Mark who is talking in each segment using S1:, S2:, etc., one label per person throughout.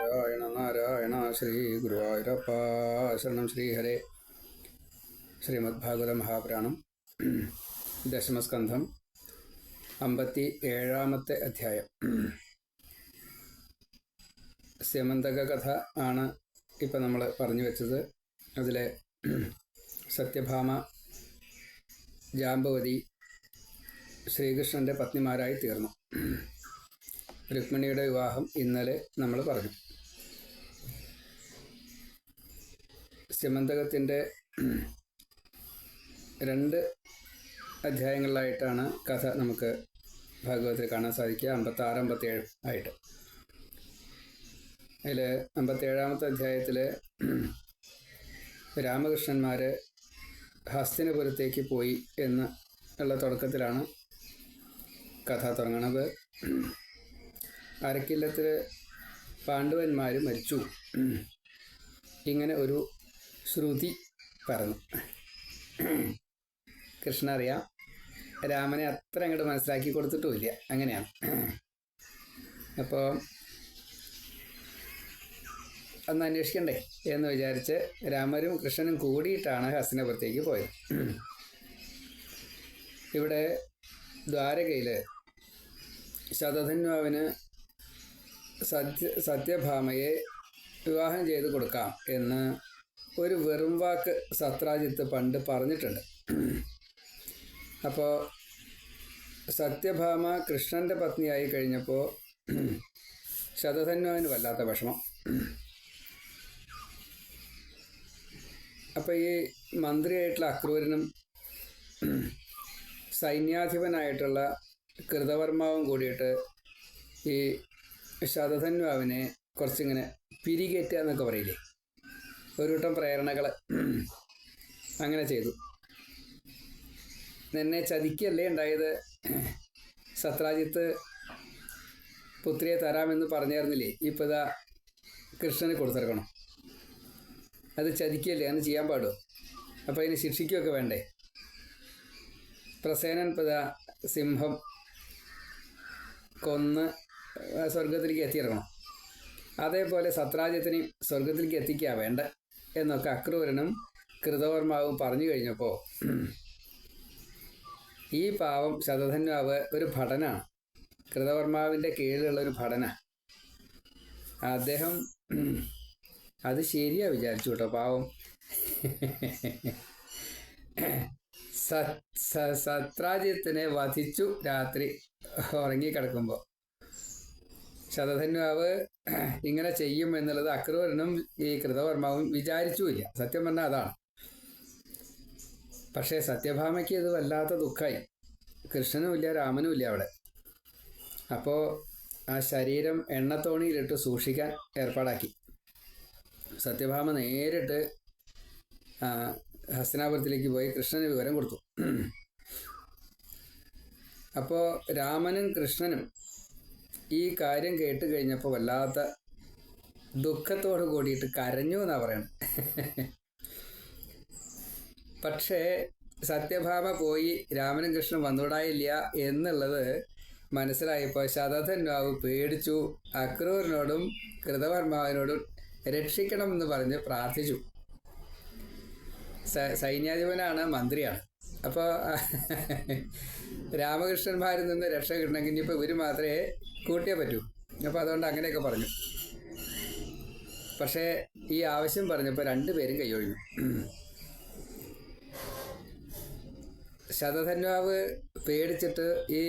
S1: നാരായണ നാരായണ ശ്രീ ഗുരുവായൂരപ്പ ശരണം. ശ്രീഹരെ. ശ്രീമദ് ഭാഗവത മഹാപുരാണം ദശമസ്കന്ധം 57-ാമത്തെ അധ്യായം. സ്യമന്തക കഥ ആണ് ഇപ്പം നമ്മൾ പറഞ്ഞു വെച്ചത്. അതിലെ സത്യഭാമ, ജാമ്പവതി ശ്രീകൃഷ്ണൻ്റെ പത്നിമാരായി തീർന്നു. രുക്മിണിയുടെ വിവാഹം ഇന്നലെ നമ്മൾ പറഞ്ഞു. സ്യമന്തകത്തിൻ്റെ 2 അധ്യായങ്ങളിലായിട്ടാണ് കഥ നമുക്ക് ഭാഗവതത്തിൽ കാണാൻ സാധിക്കുക. 56, 57 ആയിട്ട്. അതിൽ 57-ാമത്തെ അധ്യായത്തിൽ രാമകൃഷ്ണന്മാർ ഹസ്തിനപുരത്തേക്ക് പോയി എന്ന് ഉള്ള തുടക്കത്തിലാണ് കഥ തുടങ്ങുന്നത്. അരക്കില്ലത്തിൽ പാണ്ഡവന്മാർ മരിച്ചു, ഇങ്ങനെ ഒരു ശ്രുതി പറഞ്ഞു. കൃഷ്ണ അറിയാം, രാമനെ അത്ര അങ്ങോട്ട് മനസ്സിലാക്കി കൊടുത്തിട്ടുമില്ല. അങ്ങനെയാണ്. അപ്പോൾ അന്ന് അന്വേഷിക്കണ്ടേ എന്ന് വിചാരിച്ച് രാമരും കൃഷ്ണനും കൂടിയിട്ടാണ് ഹസ്തിനപുരത്തേക്ക് പോയത്. ഇവിടെ ദ്വാരകയിൽ ശതധന്വാവിന് സത്യഭാമയെ വിവാഹം ചെയ്ത് കൊടുക്കാം എന്ന് ഒരു വെറും വാക്ക് സത്രാജിത്ത് പണ്ട് പറഞ്ഞിട്ടുണ്ട്. അപ്പോൾ സത്യഭാമ കൃഷ്ണൻ്റെ പത്നിയായി കഴിഞ്ഞപ്പോൾ ശതധന്വാവിന് വല്ലാത്ത വിഷമം. അപ്പോൾ ഈ മന്ത്രിയായിട്ടുള്ള അക്രൂരനും സൈന്യാധിപനായിട്ടുള്ള കൃതവർമാവും കൂടിയിട്ട് ഈ ശതധന്വാവിനെ കുറച്ചിങ്ങനെ പിരികേറ്റുക എന്നൊക്കെ പറയില്ലേ, ഒരു കൂട്ടം പ്രേരണകൾ അങ്ങനെ ചെയ്തു. നിന്നെ ചതിക്കല്ലേ ഉണ്ടായത്, സത്രാജിത്ത് പുത്രിയെ തരാമെന്ന് പറഞ്ഞായിരുന്നില്ലേ, ഇപ്പോൾ ഇതാ കൃഷ്ണന് കൊടുത്തിറക്കണം. അത് ചതിക്കല്ലേ, അന്ന് ചെയ്യാൻ പാടുമോ? അപ്പോൾ അതിന് ശിക്ഷിക്കുകയൊക്കെ വേണ്ടേ? പ്രസേനൻ ഇപ്പോൾ ഇതാ സിംഹം കൊന്ന് സ്വർഗത്തിലേക്ക് എത്തിയിറങ്ങണം. അതേപോലെ സത്രാജിത്തിനെയും സ്വർഗത്തിലേക്ക് എത്തിക്കുക വേണ്ട എന്നൊക്കെ അക്രൂരനും കൃതവർമാവും പറഞ്ഞു കഴിഞ്ഞപ്പോൾ ഈ പാവം ശതധന്വാവ് ഒരു ഭടനാണ്, കൃതവർമാവിൻ്റെ കീഴിലുള്ള ഒരു ഭടനാണ്. അദ്ദേഹം അത് ശരിയാ വിചാരിച്ചു കേട്ടോ. പാവം സത്രാജിത്തിനെ വധിച്ചു രാത്രി ഉറങ്ങിക്കിടക്കുമ്പോൾ. ശതധന്വാവ് ഇങ്ങനെ ചെയ്യും എന്നുള്ളത് അക്രൂരനും ഈ കൃതവർമാവും വിചാരിച്ചുമില്ല. സത്യം പറഞ്ഞാൽ അതാണ്. പക്ഷേ സത്യഭാമയ്ക്ക് ഇത് വല്ലാത്ത ദുഃഖമായി. കൃഷ്ണനും ഇല്ല, രാമനും ഇല്ല അവിടെ. അപ്പോൾ ആ ശരീരം എണ്ണത്തോണിയിലിട്ട് സൂക്ഷിക്കാൻ ഏർപ്പാടാക്കി. സത്യഭാമ നേരിട്ട് ഹസ്തിനാപുരത്തിലേക്ക് പോയി കൃഷ്ണന് വിവരം കൊടുത്തു. അപ്പോൾ രാമനും കൃഷ്ണനും ഈ കാര്യം കേട്ട് കഴിഞ്ഞപ്പോൾ വല്ലാത്ത ദുഃഖത്തോട് കൂടിയിട്ട് കരഞ്ഞു എന്നാണ് പറയുന്നത്. പക്ഷേ സത്യഭാമ പോയി രാമനും കൃഷ്ണനും വന്നുകൂടായില്ല എന്നുള്ളത് മനസ്സിലായപ്പോൾ ശതധന്വാവ് പേടിച്ചു. അക്രൂരനോടും കൃതവർമാവിനോടും രക്ഷിക്കണം എന്ന് പറഞ്ഞ് പ്രാർത്ഥിച്ചു. സൈന്യാധിപനാണ്, മന്ത്രിയാണ്. അപ്പോൾ രാമകൃഷ്ണന്മാരിൽ നിന്ന് രക്ഷ കിട്ടണമെങ്കിൽ ഇനിയിപ്പോൾ ഇവർ മാത്രമേ കൂട്ടിയേ പറ്റൂ. അപ്പോൾ അതുകൊണ്ട് അങ്ങനെയൊക്കെ പറഞ്ഞു. പക്ഷേ ഈ ആവശ്യം പറഞ്ഞപ്പോൾ 2 പേരും കൈയൊഴിഞ്ഞു. ശതധന്വാവ് പേടിച്ചിട്ട് ഈ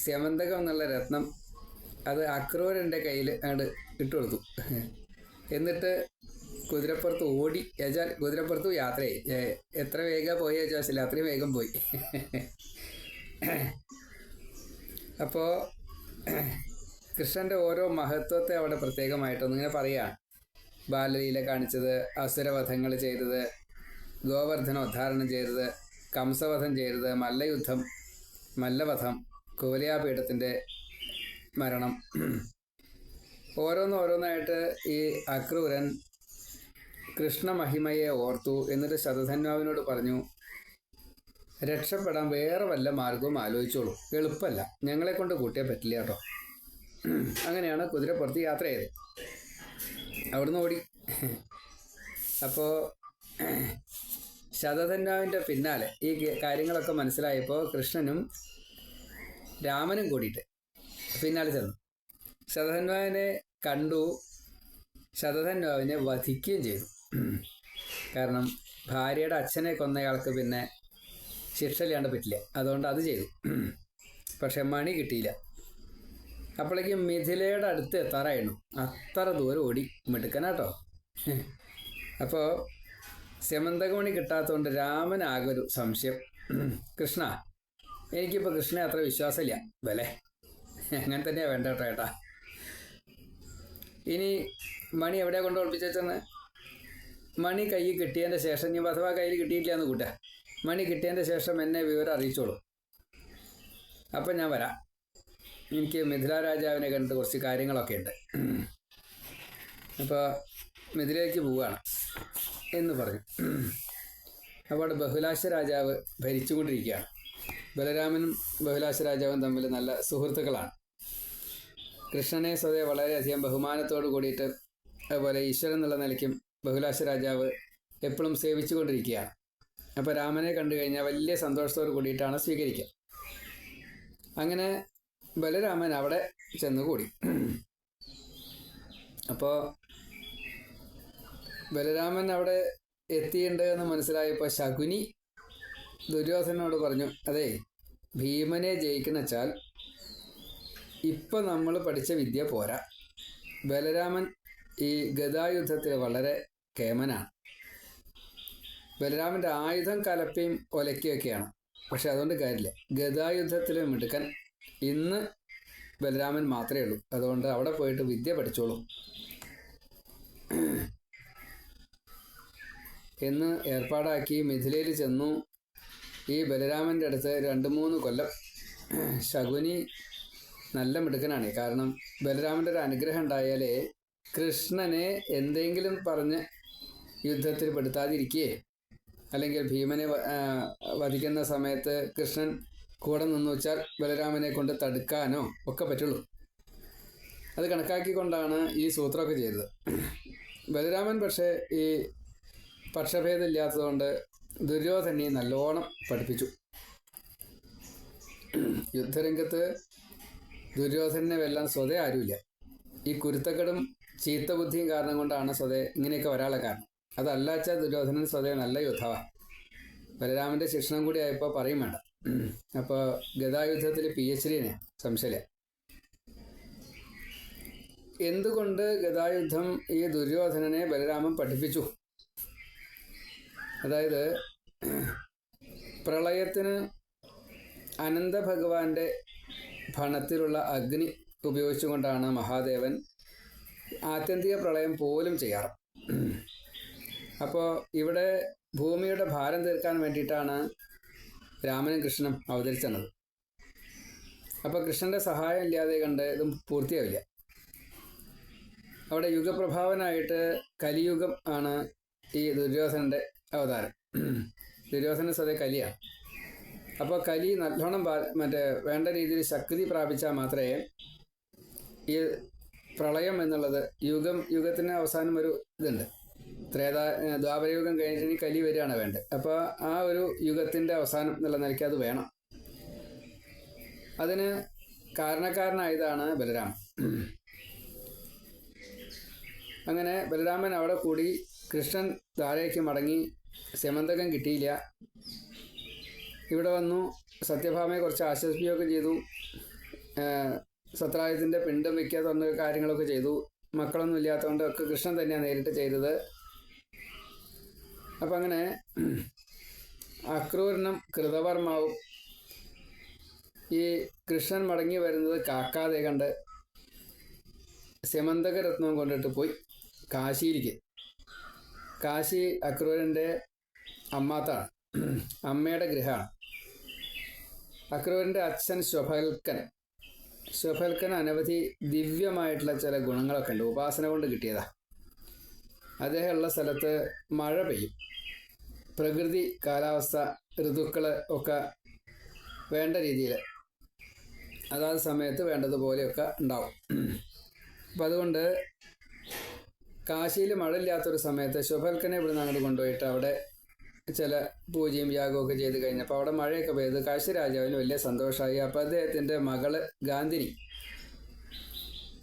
S1: സ്യമന്തകം എന്നുള്ള രത്നം അത് അക്രൂരൻ്റെ കയ്യിൽ അങ്ങോട്ട് ഇട്ടുകൊടുത്തു. എന്നിട്ട് കുതിരപ്പുറത്ത് ഓടി. ഏച്ചാൽ കുതിരപ്പുറത്ത് യാത്രയായി. എത്ര വേഗം പോയി ചോദിച്ചില്ല, അത്രയും വേഗം പോയി. അപ്പോൾ കൃഷ്ണൻ്റെ ഓരോ മഹത്വത്തെ അവിടെ പ്രത്യേകമായിട്ടൊന്നിങ്ങനെ പറയുകയാണ്. ബാലലീല കാണിച്ചത്, അസുരവധങ്ങൾ ചെയ്തത്, ഗോവർദ്ധനോദ്ധാരണം ചെയ്തത്, കംസവധം ചെയ്തത്, മല്ലവധം, കുവലയാപീഠത്തിൻ്റെ മരണം, ഓരോന്നായിട്ട് ഈ അക്രൂരൻ കൃഷ്ണമഹിമയെ ഓർത്തു. എന്നിട്ട് ശതധന്വാവിനോട് പറഞ്ഞു, രക്ഷപ്പെടാൻ വേറെ വല്ല മാർഗവും ആലോചിച്ചോളൂ, എളുപ്പമല്ല, ഞങ്ങളെ കൊണ്ട് കൂട്ടിയേ പറ്റില്ല കേട്ടോ. അങ്ങനെയാണ് കുതിരപ്പുറത്ത് യാത്ര ചെയ്തത്. അവിടുന്ന് ഓടി. അപ്പോൾ ശതധന്വാവിൻ്റെ പിന്നാലെ ഈ കാര്യങ്ങളൊക്കെ മനസ്സിലായപ്പോൾ കൃഷ്ണനും രാമനും കൂടിയിട്ട് പിന്നാലെ ചെന്നു. ശതധന്വാവിനെ കണ്ടു. ശതധന്വാവിനെ വധിക്കുകയും ചെയ്തു. കാരണം ഭാര്യയുടെ അച്ഛനെ കൊന്നയാൾക്ക് പിന്നെ ശിക്ഷ ഇല്ലാണ്ട് പറ്റില്ല, അതുകൊണ്ട് അത് ചെയ്തു. പക്ഷെ മണി കിട്ടിയില്ല. അപ്പോഴേക്കും മിഥിലയുടെ അടുത്ത് എത്താറായിരുന്നു. അത്ര ദൂരം ഓടി, മിടുക്കനാട്ടോ. അപ്പോൾ സ്യമന്തകമണി കിട്ടാത്തതുകൊണ്ട് രാമനാകൊരു സംശയം, കൃഷ്ണ എനിക്കിപ്പോൾ കൃഷ്ണനെ അത്ര വിശ്വാസമില്ല, ബലേ അങ്ങനെ തന്നെയാണ് വേണ്ട കേട്ടോ ഏട്ടാ. ഇനി മണി എവിടെയാണ് കൊണ്ട് ഒളിപ്പിച്ചെന്ന്? മണി കൈ കിട്ടിയതിൻ്റെ ശേഷം, ഇനി അഥവാ കയ്യിൽ കിട്ടിയിട്ടില്ല എന്ന് കൂട്ടുക, മണി കിട്ടിയതിൻ്റെ ശേഷം എന്നെ വിവരം അറിയിച്ചോളൂ. അപ്പം ഞാൻ വരാം. എനിക്ക് മിഥില രാജാവിനെ കണ്ടിട്ട് കുറച്ച് കാര്യങ്ങളൊക്കെ ഉണ്ട്. അപ്പോൾ മിഥിലയിലേക്ക് പോവുകയാണ് എന്ന് പറഞ്ഞു. അപ്പോൾ അവിടെ ബഹുലാശ രാജാവ് ഭരിച്ചുകൊണ്ടിരിക്കുകയാണ്. ബലരാമനും ബഹുലാശ രാജാവും തമ്മിൽ നല്ല സുഹൃത്തുക്കളാണ്. കൃഷ്ണനെ സ്വതേ വളരെയധികം ബഹുമാനത്തോട് കൂടിയിട്ട്, അതുപോലെ ഈശ്വരൻ എന്നുള്ള നിലയ്ക്കും ബഹുലാശ രാജാവ് എപ്പോഴും സേവിച്ചു കൊണ്ടിരിക്കുകയാണ്. അപ്പോൾ രാമനെ കണ്ടു കഴിഞ്ഞാൽ വലിയ സന്തോഷത്തോട് കൂടിയിട്ടാണ് സ്വീകരിക്കുക. അങ്ങനെ ബലരാമൻ അവിടെ ചെന്നുകൂടി. അപ്പോൾ ബലരാമൻ അവിടെ എത്തിയിട്ടുണ്ട് എന്ന് മനസ്സിലായപ്പോൾ ശകുനി ദുര്യോധനോട് പറഞ്ഞു, അതെ ഭീമനെ ജയിക്കുന്ന വെച്ചാൽ ഇപ്പം നമ്മൾ പഠിച്ച വിദ്യ പോരാ. ബലരാമൻ ഈ ഗദായുദ്ധത്തിൽ വളരെ കേമനാണ്. ബലരാമൻ്റെ ആയുധം കലപ്പയും ഒലയ്ക്കുകയൊക്കെയാണ്. പക്ഷെ അതുകൊണ്ട് കാര്യമില്ല. ഗദായുദ്ധത്തിൽ മിടുക്കൻ ഇന്ന് ബലരാമൻ മാത്രമേ ഉള്ളൂ. അതുകൊണ്ട് അവിടെ പോയിട്ട് വിദ്യ പഠിച്ചോളൂ എന്ന് ഏർപ്പാടാക്കി മിഥിലയിൽ ചെന്നു. ഈ ബലരാമൻ്റെ അടുത്ത് 2-3 കൊല്ലം. ശകുനി നല്ല മിടുക്കനാണ്. കാരണം ബലരാമൻ്റെ ഒരു അനുഗ്രഹം ഉണ്ടായാലേ കൃഷ്ണനെ എന്തെങ്കിലും പറഞ്ഞ് യുദ്ധത്തിൽ പെടുത്താതിരിക്കുകയെ, അല്ലെങ്കിൽ ഭീമനെ വധിക്കുന്ന സമയത്ത് കൃഷ്ണൻ കൂടെ നിന്ന് വെച്ചാൽ ബലരാമനെ കൊണ്ട് തടുക്കാനോ ഒക്കെ പറ്റുള്ളൂ. അത് കണക്കാക്കിക്കൊണ്ടാണ് ഈ സൂത്രമൊക്കെ ചെയ്തത്. ബലരാമൻ പക്ഷേ ഈ പക്ഷഭേദം ഇല്ലാത്തതുകൊണ്ട് ദുര്യോധനെ നല്ലോണം പഠിപ്പിച്ചു. യുദ്ധരംഗത്ത് ദുര്യോധനെ വെല്ലാൻ സ്വതേ ആരുമില്ല. ഈ കുരുത്തക്കെടും ചീത്തബുദ്ധിയും കാരണം കൊണ്ടാണ് സ്വതേ ഇങ്ങനെയൊക്കെ വരാനുള്ള കാരണം. അതല്ലാച്ച ദുര്യോധനൻ സ്വതേ നല്ല യുദ്ധമാണ്. ബലരാമൻ്റെ ശിക്ഷണം കൂടി ആയപ്പോൾ പറയും വേണ്ട. അപ്പോൾ ഗദായുദ്ധത്തിൽ PhD സംശയമില്ല. എന്തുകൊണ്ട് ഗദായുദ്ധം ഈ ദുര്യോധനനെ ബലരാമൻ പഠിപ്പിച്ചു? അതായത് പ്രളയത്തിന് അനന്തഭഗവാന്റെ ഭണത്തിലുള്ള അഗ്നി ഉപയോഗിച്ചുകൊണ്ടാണ് മഹാദേവൻ ആത്യന്തിക പ്രളയം പോലും ചെയ്യാറ്. അപ്പോൾ ഇവിടെ ഭൂമിയുടെ ഭാരം തീർക്കാൻ വേണ്ടിയിട്ടാണ് രാമനും കൃഷ്ണനും അവതരിച്ചത്. അപ്പോൾ കൃഷ്ണൻ്റെ സഹായം ഇല്ലാതെ കണ്ട് ഇതും പൂർത്തിയാവില്ല. അവിടെ യുഗപ്രഭാവനായിട്ട് കലിയുഗം ആണ് ഈ ദുര്യോധനൻ്റെ അവതാരം. ദുര്യോധന സ്വതേ കലിയാണ്. അപ്പോൾ കലി നല്ലോണം വേണ്ട രീതിയിൽ ശക്തി പ്രാപിച്ചാൽ മാത്രമേ ഈ പ്രളയം എന്നുള്ളത് യുഗത്തിന് അവസാനം ഒരു ഇതുണ്ട്. ദ്വാപരയുഗം കഴിഞ്ഞിട്ട് കലി വരികയാണ് വേണ്ടത്. അപ്പോൾ ആ ഒരു യുഗത്തിൻ്റെ അവസാനം എന്നുള്ള നിലയ്ക്ക് അത് വേണം. അതിന് കാരണക്കാരനായതാണ് ബലരാമൻ. അങ്ങനെ ബലരാമൻ അവിടെ കൂടി. കൃഷ്ണൻ ദ്വാരയ്ക്ക് മടങ്ങി. സ്യമന്തകം കിട്ടിയില്ല. ഇവിടെ വന്നു. സത്യഭാമയെ കുറച്ച് ആശ്വസിപ്പിക്കുകയൊക്കെ ചെയ്തു. സത്രാജിത്തിൻ്റെ പിണ്ടം വയ്ക്കുക തുടങ്ങിയ കാര്യങ്ങളൊക്കെ ചെയ്തു. മക്കളൊന്നും ഇല്ലാത്തതുകൊണ്ട് ഒക്കെ കൃഷ്ണൻ തന്നെയാണ് നേരിട്ട് ചെയ്തത്. അപ്പം അങ്ങനെ അക്രൂരനും കൃതവർമാവും ഈ കൃഷ്ണൻ മടങ്ങി വരുന്നത് കാക്കാതെ കണ്ട് സ്യമന്തകരത്നവും കൊണ്ടിട്ട് പോയി കാശിയിലേക്ക്. കാശി അക്രൂരൻ്റെ അമ്മാത്താണ്, അമ്മയുടെ ഗൃഹമാണ്. അക്രൂരൻ്റെ അച്ഛൻ സ്വഫൽക്കൻ അനവധി ദിവ്യമായിട്ടുള്ള ചില ഗുണങ്ങളൊക്കെ ഉണ്ട്. ഉപാസന കൊണ്ട് കിട്ടിയതാ. അദ്ദേഹമുള്ള സ്ഥലത്ത് മഴ പെയ്യും. പ്രകൃതി, കാലാവസ്ഥ, ഋതുക്കൾ ഒക്കെ വേണ്ട രീതിയിൽ അതാത് സമയത്ത് വേണ്ടതുപോലെയൊക്കെ ഉണ്ടാവും. അപ്പം അതുകൊണ്ട് കാശിയിൽ മഴ ഇല്ലാത്തൊരു സമയത്ത് ശുഭൽക്കനെ ഇവിടുന്ന് അങ്ങോട്ട് കൊണ്ടുപോയിട്ട് അവിടെ ചില പൂജയും യാഗവും ഒക്കെ ചെയ്ത് കഴിഞ്ഞപ്പോൾ അവിടെ മഴയൊക്കെ പെയ്ത് കാശി രാജാവിന് വലിയ സന്തോഷമായി. അപ്പോൾ അദ്ദേഹത്തിൻ്റെ മകള് ഗാന്ധിനി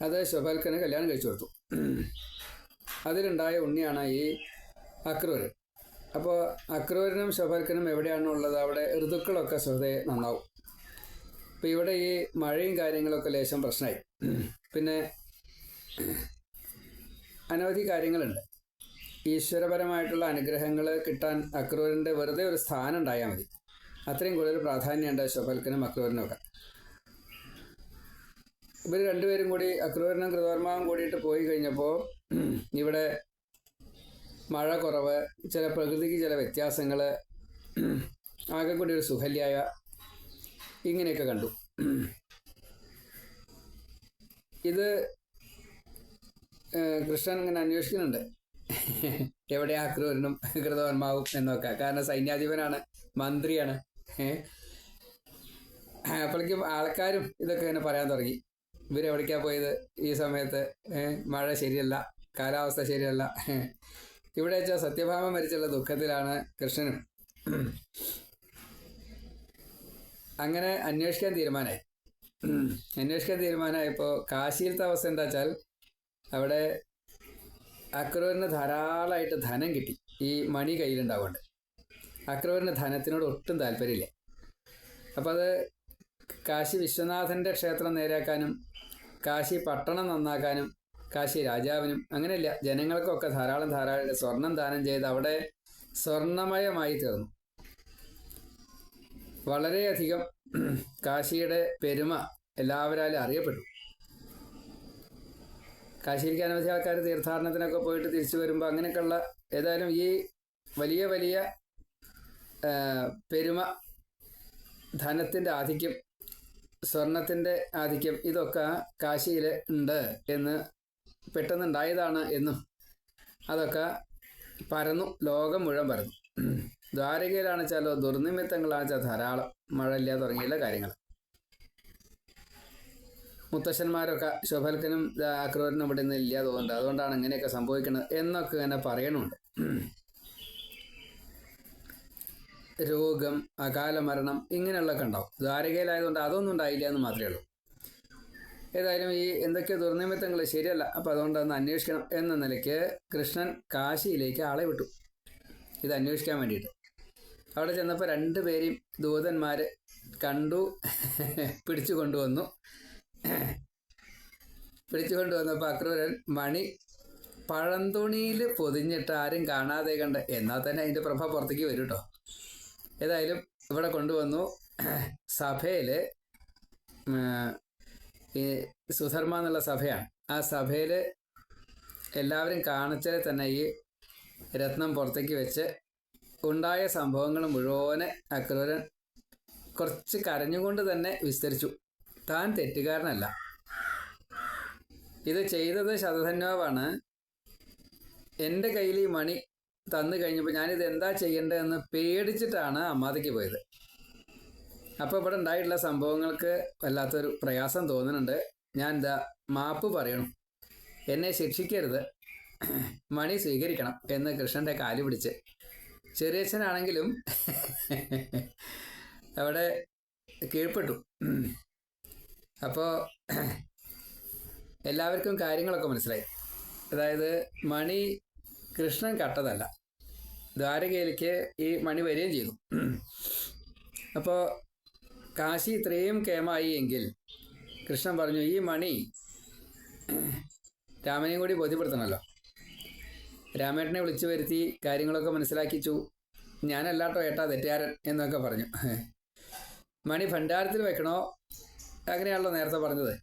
S1: അത് ശുഭൽക്കന് കല്യാണം കഴിച്ചു കൊടുത്തു. അതിലുണ്ടായ ഉണ്ണിയാണ് ഈ അക്രൂര്. അപ്പോൾ അക്രൂരിനും ശുഭൽക്കനും എവിടെയാണോ ഉള്ളത് അവിടെ ഋതുക്കളൊക്കെ സ്വതേ നന്നാവും. അപ്പോൾ ഇവിടെ ഈ മഴയും കാര്യങ്ങളൊക്കെ ലേശം പ്രശ്നമായി. പിന്നെ അനവധി കാര്യങ്ങളുണ്ട്. ഈശ്വരപരമായിട്ടുള്ള അനുഗ്രഹങ്ങൾ കിട്ടാൻ അക്രൂരിൻ്റെ വെറുതെ ഒരു സ്ഥാനം ഉണ്ടായാൽ മതി. അത്രയും കൂടുതൽ പ്രാധാന്യമുണ്ട് ശുഭൽക്കനും അക്രൂരിനും ഒക്കെ. ഇവർ രണ്ടുപേരും കൂടി അക്രൂരനും കൃതവർമാവും കൂടിയിട്ട് പോയി കഴിഞ്ഞപ്പോൾ ഇവിടെ മഴ കുറവ്, ചില പ്രകൃതിക്ക് ചില വ്യത്യാസങ്ങൾ, ആകെ കൂടി ഒരു സുഖല്യായ, ഇങ്ങനെയൊക്കെ കണ്ടു. ഇത് കൃഷ്ണൻ ഇങ്ങനെ അന്വേഷിക്കുന്നുണ്ട് എവിടെയാ അക്രൂരനും കൃതവർമാവും എന്നൊക്കെ. കാരണം സൈന്യാധിപനാണ്, മന്ത്രിയാണ്. അപ്പോഴേക്കും ആൾക്കാരും ഇതൊക്കെ ഇങ്ങനെ പറയാൻ തുടങ്ങി, ഇവരെവിടേക്കാണ് പോയത് ഈ സമയത്ത്, മഴ ശരിയല്ല, കാലാവസ്ഥ ശരിയല്ല. ഇവിടെ വെച്ചാൽ സത്യഭാമ മരിച്ചുള്ള ദുഃഖത്തിലാണ് കൃഷ്ണനും. അങ്ങനെ അന്വേഷിക്കാൻ തീരുമാനമായപ്പോൾ കാശിയിലത്തെ അവസ്ഥ എന്താ വെച്ചാൽ അവിടെ അക്രൂരിന് ധാരാളമായിട്ട് ധനം കിട്ടി. ഈ മണി കയ്യിലുണ്ടാവുകൊണ്ട് അക്രൂരിന് ധനത്തിനോട് ഒട്ടും താല്പര്യമില്ല. അപ്പോൾ അത് കാശി വിശ്വനാഥൻ്റെ ക്ഷേത്രം നേരാക്കാനും കാശി പട്ടണം നന്നാക്കാനും കാശി രാജാവിനും അങ്ങനെയല്ല, ജനങ്ങൾക്കൊക്കെ ധാരാളം സ്വർണം ദാനം ചെയ്ത് അവിടെ സ്വർണമയമായി തീർന്നു. വളരെയധികം കാശിയുടെ പെരുമ എല്ലാവരാലും അറിയപ്പെട്ടു. കാശിയിലേക്ക് അനവധി ആൾക്കാർ തീർത്ഥാടനത്തിനൊക്കെ പോയിട്ട് തിരിച്ചു വരുമ്പോൾ അങ്ങനെയൊക്കെയുള്ള ഏതായാലും ഈ വലിയ വലിയ പെരുമ, ധനത്തിൻ്റെ ആധിക്യം, സ്വർണത്തിൻ്റെ ആധിക്യം, ഇതൊക്കെ കാശിയിൽ ഉണ്ട് എന്ന് പെട്ടെന്നുണ്ടായതാണ് എന്നും അതൊക്കെ പരന്നു, ലോകം മുഴുവൻ പരന്നു. ദ്വാരകയിലാണെന്ന് വെച്ചാലോ ദുർനിമിത്തങ്ങളാണെന്ന് വെച്ചാൽ ധാരാളം, മഴയില്ല തുടങ്ങിയുള്ള കാര്യങ്ങൾ. മുത്തശ്ശന്മാരൊക്കെ ശുഭൽക്കനും അക്രൂരനും ഇവിടെ നിന്ന് ഇല്ല തോന്നുന്നുണ്ട്, അതുകൊണ്ടാണ് ഇങ്ങനെയൊക്കെ സംഭവിക്കുന്നത് എന്നൊക്കെ ഇങ്ങനെ പറയണുണ്ട്. രോഗം, അകാല മരണം ഇങ്ങനെയുള്ളതൊക്കെ ഉണ്ടാവും. ദ്വാരകയിലായതുകൊണ്ട് അതൊന്നും ഉണ്ടായില്ല എന്ന് മാത്രമേ ഉള്ളൂ. ഏതായാലും ഈ എന്തൊക്കെ ദുർനിമിത്തങ്ങൾ ശരിയല്ല, അപ്പോൾ അതുകൊണ്ടൊന്ന് അന്വേഷിക്കണം എന്ന നിലയ്ക്ക് കൃഷ്ണൻ കാശിയിലേക്ക് ആളെ വിട്ടു ഇത് അന്വേഷിക്കാൻ വേണ്ടിയിട്ട്. അവിടെ ചെന്നപ്പോൾ രണ്ടുപേരെയും ദൂതന്മാർ കണ്ടു, പിടിച്ചു കൊണ്ടുവന്നപ്പോൾ അക്രൂരൻ മണി പഴന്തുണിയിൽ പൊതിഞ്ഞിട്ട് ആരും കാണാതെ കണ്ട്, എന്നാൽ തന്നെ അതിൻ്റെ പ്രഭ പുറത്തേക്ക് വരും കേട്ടോ. ഏതായാലും ഇവിടെ കൊണ്ടുവന്നു. സഭയിൽ ഈ സുധർമ്മ എന്നുള്ള സഭയാണ്. ആ സഭയിൽ എല്ലാവരും കാണിച്ചാൽ തന്നെ ഈ രത്നം പുറത്തേക്ക് വെച്ച് ഉണ്ടായ സംഭവങ്ങൾ മുഴുവനെ അക്രൂരൻ കുറച്ച് കരഞ്ഞുകൊണ്ട് തന്നെ വിസ്തരിച്ചു. താൻ തെറ്റുകാരനല്ല, ഇത് ചെയ്തത് ശതധന്വാവാണ്. എൻ്റെ കയ്യിൽ ഈ മണി തന്നു കഴിഞ്ഞപ്പോൾ ഞാനിത് എന്താ ചെയ്യേണ്ടതെന്ന് പേടിച്ചിട്ടാണ് അമ്മാതിക്ക് പോയത്. അപ്പോൾ ഇവിടെ ഉണ്ടായിട്ടുള്ള സംഭവങ്ങൾക്ക് വല്ലാത്തൊരു പ്രയാസം തോന്നുന്നുണ്ട്. ഞാൻ എന്താ മാപ്പ് പറയണം, എന്നെ ശിക്ഷിക്കരുത്, മണി സ്വീകരിക്കണം എന്ന് കൃഷ്ണൻ്റെ കാല് പിടിച്ച്. ചെറിയച്ഛനാണെങ്കിലും അവിടെ കീഴ്പ്പെട്ടു. അപ്പോൾ എല്ലാവർക്കും കാര്യങ്ങളൊക്കെ മനസ്സിലായി. അതായത് മണി കൃഷ്ണൻ കട്ടതല്ല, ദ്വാരകയിലേക്ക് ഈ മണി വരികയും ചെയ്തു. അപ്പോൾ കാശി ഇത്രയും കേമായി എങ്കിൽ കൃഷ്ണൻ പറഞ്ഞു, ഈ മണി രാമനെയും കൂടി ബോധ്യപ്പെടുത്തണമല്ലോ. രാമേട്ടനെ വിളിച്ചു വരുത്തി കാര്യങ്ങളൊക്കെ മനസ്സിലാക്കിച്ചു. ഞാനല്ലാട്ടോ ഏട്ടാ തെറ്റുകാരൻ എന്നൊക്കെ പറഞ്ഞു. മണി ഭണ്ഡാരത്തിൽ വെക്കണോ, അങ്ങനെയാണല്ലോ നേരത്തെ പറഞ്ഞത്,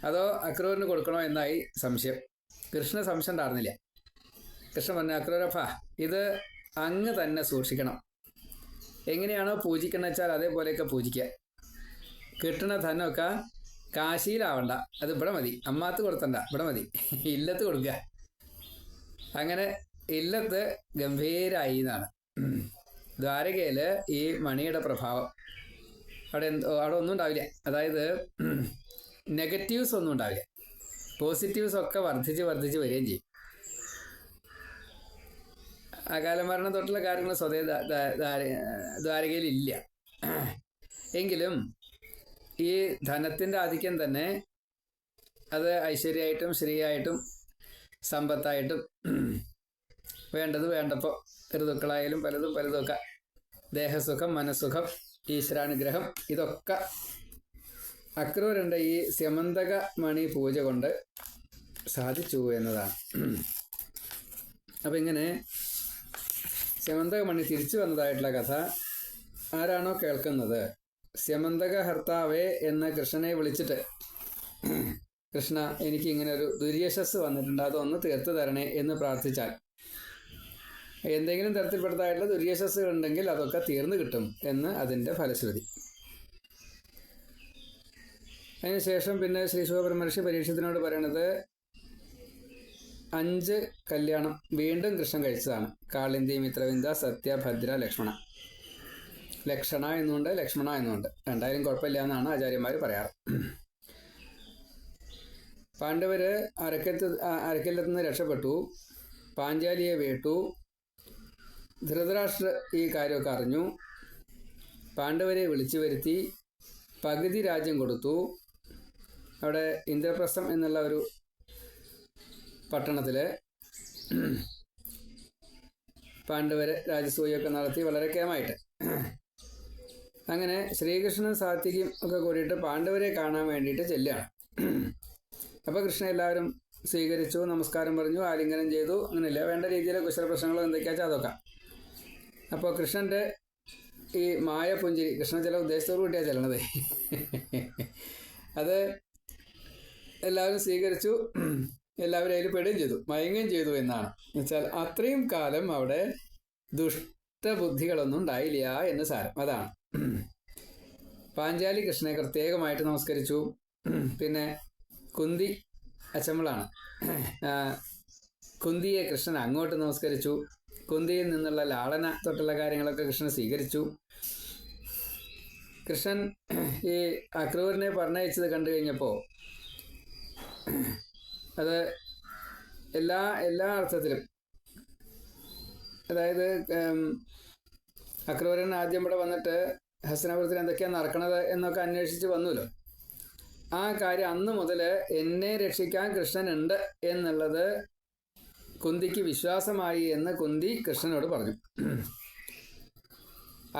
S1: അതോ അക്രൂരിന് കൊടുക്കണോ എന്നായി സംശയം. കൃഷ്ണ സംശയം ഉണ്ടായിരുന്നില്ല. കൃഷ്ണൻ പറഞ്ഞു, അക്രൂരപ്പാ ഇത് അങ്ങ് തന്നെ സൂക്ഷിക്കണം, എങ്ങനെയാണോ പൂജിക്കണമെന്ന് വെച്ചാൽ അതേപോലെയൊക്കെ പൂജിക്കുക. കിട്ടണ ധനമൊക്കെ കാശിയിലാവണ്ട, അത് ഇവിടെ മതി, അമ്മാത്ത് കൊടുത്തണ്ട, ഇവിടെ മതി, ഇല്ലത്ത് കൊടുക്കുക. അങ്ങനെ ഇല്ലത്ത് ഗംഭീരായി എന്നാണ്. ദ്വാരകയിൽ ഈ മണിയുടെ പ്രഭാവം അവിടെ ഒന്നും ഉണ്ടാവില്ല. അതായത് നെഗറ്റീവ്സ് ഒന്നും ഉണ്ടാവില്ല, പോസിറ്റീവ്സ് ഒക്കെ വർദ്ധിച്ച് വരികയും ചെയ്യും. അകാല മരണം തൊട്ടുള്ള കാര്യങ്ങൾ സ്വതേ ദ്വാരകയിലില്ല. എങ്കിലും ഈ ധനത്തിൻ്റെ ആധിക്യം തന്നെ അത് ഐശ്വര്യമായിട്ടും ശ്രീയായിട്ടും സമ്പത്തായിട്ടും വേണ്ടത് വേണ്ടപ്പോൾ ഋതുക്കളായാലും പലതും പലതുമൊക്കെ ദേഹസുഖം, മനസ്സുഖം, ഈശ്വരാനുഗ്രഹം ഇതൊക്കെ അക്രൂരൻ്റെ ഈ സ്യമന്തക മണി പൂജ കൊണ്ട് സാധിച്ചു എന്നതാണ്. അപ്പം ഇങ്ങനെ സ്യമന്തക മണി തിരിച്ചു വന്നതായിട്ടുള്ള കഥ ആരാണോ കേൾക്കുന്നത്, സ്യമന്തക ഹർത്താവേ എന്ന് കൃഷ്ണനെ വിളിച്ചിട്ട്, കൃഷ്ണ എനിക്ക് ഇങ്ങനെ ഒരു ദുര്യശസ് വന്നിട്ടുണ്ട്, അതൊന്ന് തീർത്തു തരണേ എന്ന് പ്രാർത്ഥിച്ചാൽ എന്തെങ്കിലും തരത്തിൽപ്പെട്ടതായിട്ടുള്ള ദുര്യശസ് ഉണ്ടെങ്കിൽ അതൊക്കെ തീർന്നു കിട്ടും എന്ന് അതിൻ്റെ ഫലശ്രുതി. അതിനുശേഷം പിന്നെ ശ്രീ ശുഖബ്രഹ്മർഷി പരീക്ഷത്തിനോട് പറയണത് 5 കല്യാണം വീണ്ടും കൃഷ്ണൻ കഴിച്ചതാണ്. കാളിന്തി, മിത്രവിന്ദ, സത്യ, ഭദ്ര, ലക്ഷ്മണ. ലക്ഷണ എന്നുണ്ട്, ലക്ഷ്മണ എന്നുണ്ട്. രണ്ടായാലും കുഴപ്പമില്ല എന്നാണ് ആചാര്യന്മാർ പറയാറ്. പാണ്ഡവര് അരക്കല്ലത്തുനിന്ന് രക്ഷപ്പെട്ടു. പാഞ്ചാലിയെ വേട്ടു. ധൃതരാഷ്ട്ര ഈ കാര്യമൊക്കെ അറിഞ്ഞു. പാണ്ഡവരെ വിളിച്ചു വരുത്തി. പകുതി രാജ്യം കൊടുത്തു. അവിടെ ഇന്ദ്രപ്രസ്ഥം എന്നുള്ള ഒരു പട്ടണത്തിൽ പാണ്ഡവര് രാജസൂയൊക്കെ നടത്തി വളരെ കേമായിട്ട്. അങ്ങനെ ശ്രീകൃഷ്ണൻ സാത്വികം ഒക്കെ കൂടിയിട്ട് പാണ്ഡവരെ കാണാൻ വേണ്ടിയിട്ട് ചെല്ലുകയാണ്. അപ്പോൾ കൃഷ്ണൻ എല്ലാവരും സ്വീകരിച്ചു, നമസ്കാരം പറഞ്ഞു, ആലിംഗനം ചെയ്തു. അങ്ങനെയില്ല, വേണ്ട രീതിയിൽ കുശല പ്രശ്നങ്ങളോ എന്തൊക്കെയാ വെച്ചാൽ അതൊക്കെ. അപ്പോൾ കൃഷ്ണൻ്റെ ഈ മായ പുഞ്ചിരി, കൃഷ്ണൻ ചില ഉദ്ദേശത്തോടു കൂട്ടിയാണ് ചെല്ലണത്. അത് എല്ലാവരും സ്വീകരിച്ചു, എല്ലാവരും അതിൽ പെടുകയും ചെയ്തു, മയങ്ങുകയും ചെയ്തു എന്നാണ്. എന്നുവെച്ചാൽ അത്രയും കാലം അവിടെ ദുഷ്ടബുദ്ധികളൊന്നും ഉണ്ടായില്ല എന്ന് സാരം. അതാണ്. പാഞ്ചാലി കൃഷ്ണനെ പ്രത്യേകമായിട്ട് നമസ്കരിച്ചു. പിന്നെ കുന്തി അച്ചമ്മളാണ്, കുന്തിയെ കൃഷ്ണൻ അങ്ങോട്ട് നമസ്കരിച്ചു. കുന്തിയിൽ നിന്നുള്ള ലാളന തൊട്ടുള്ള കാര്യങ്ങളൊക്കെ കൃഷ്ണൻ സ്വീകരിച്ചു. കൃഷ്ണൻ ഈ അക്രൂരനെ പറഞ്ഞയച്ചത് കണ്ടു കഴിഞ്ഞപ്പോൾ അത് എല്ലാ അർത്ഥത്തിലും, അതായത് അക്രൂരൻ ആദ്യം ഇവിടെ വന്നിട്ട് ഹസ്തിനാപുരത്തിൽ എന്തൊക്കെയാണ് നടക്കണത് എന്നൊക്കെ അന്വേഷിച്ച് വന്നുല്ലോ. ആ കാര്യം അന്ന് മുതൽ എന്നെ രക്ഷിക്കാൻ കൃഷ്ണൻ ഉണ്ട് എന്നുള്ളത് കുന്തിക്ക് വിശ്വാസമായി എന്ന് കുന്തി കൃഷ്ണനോട് പറഞ്ഞു.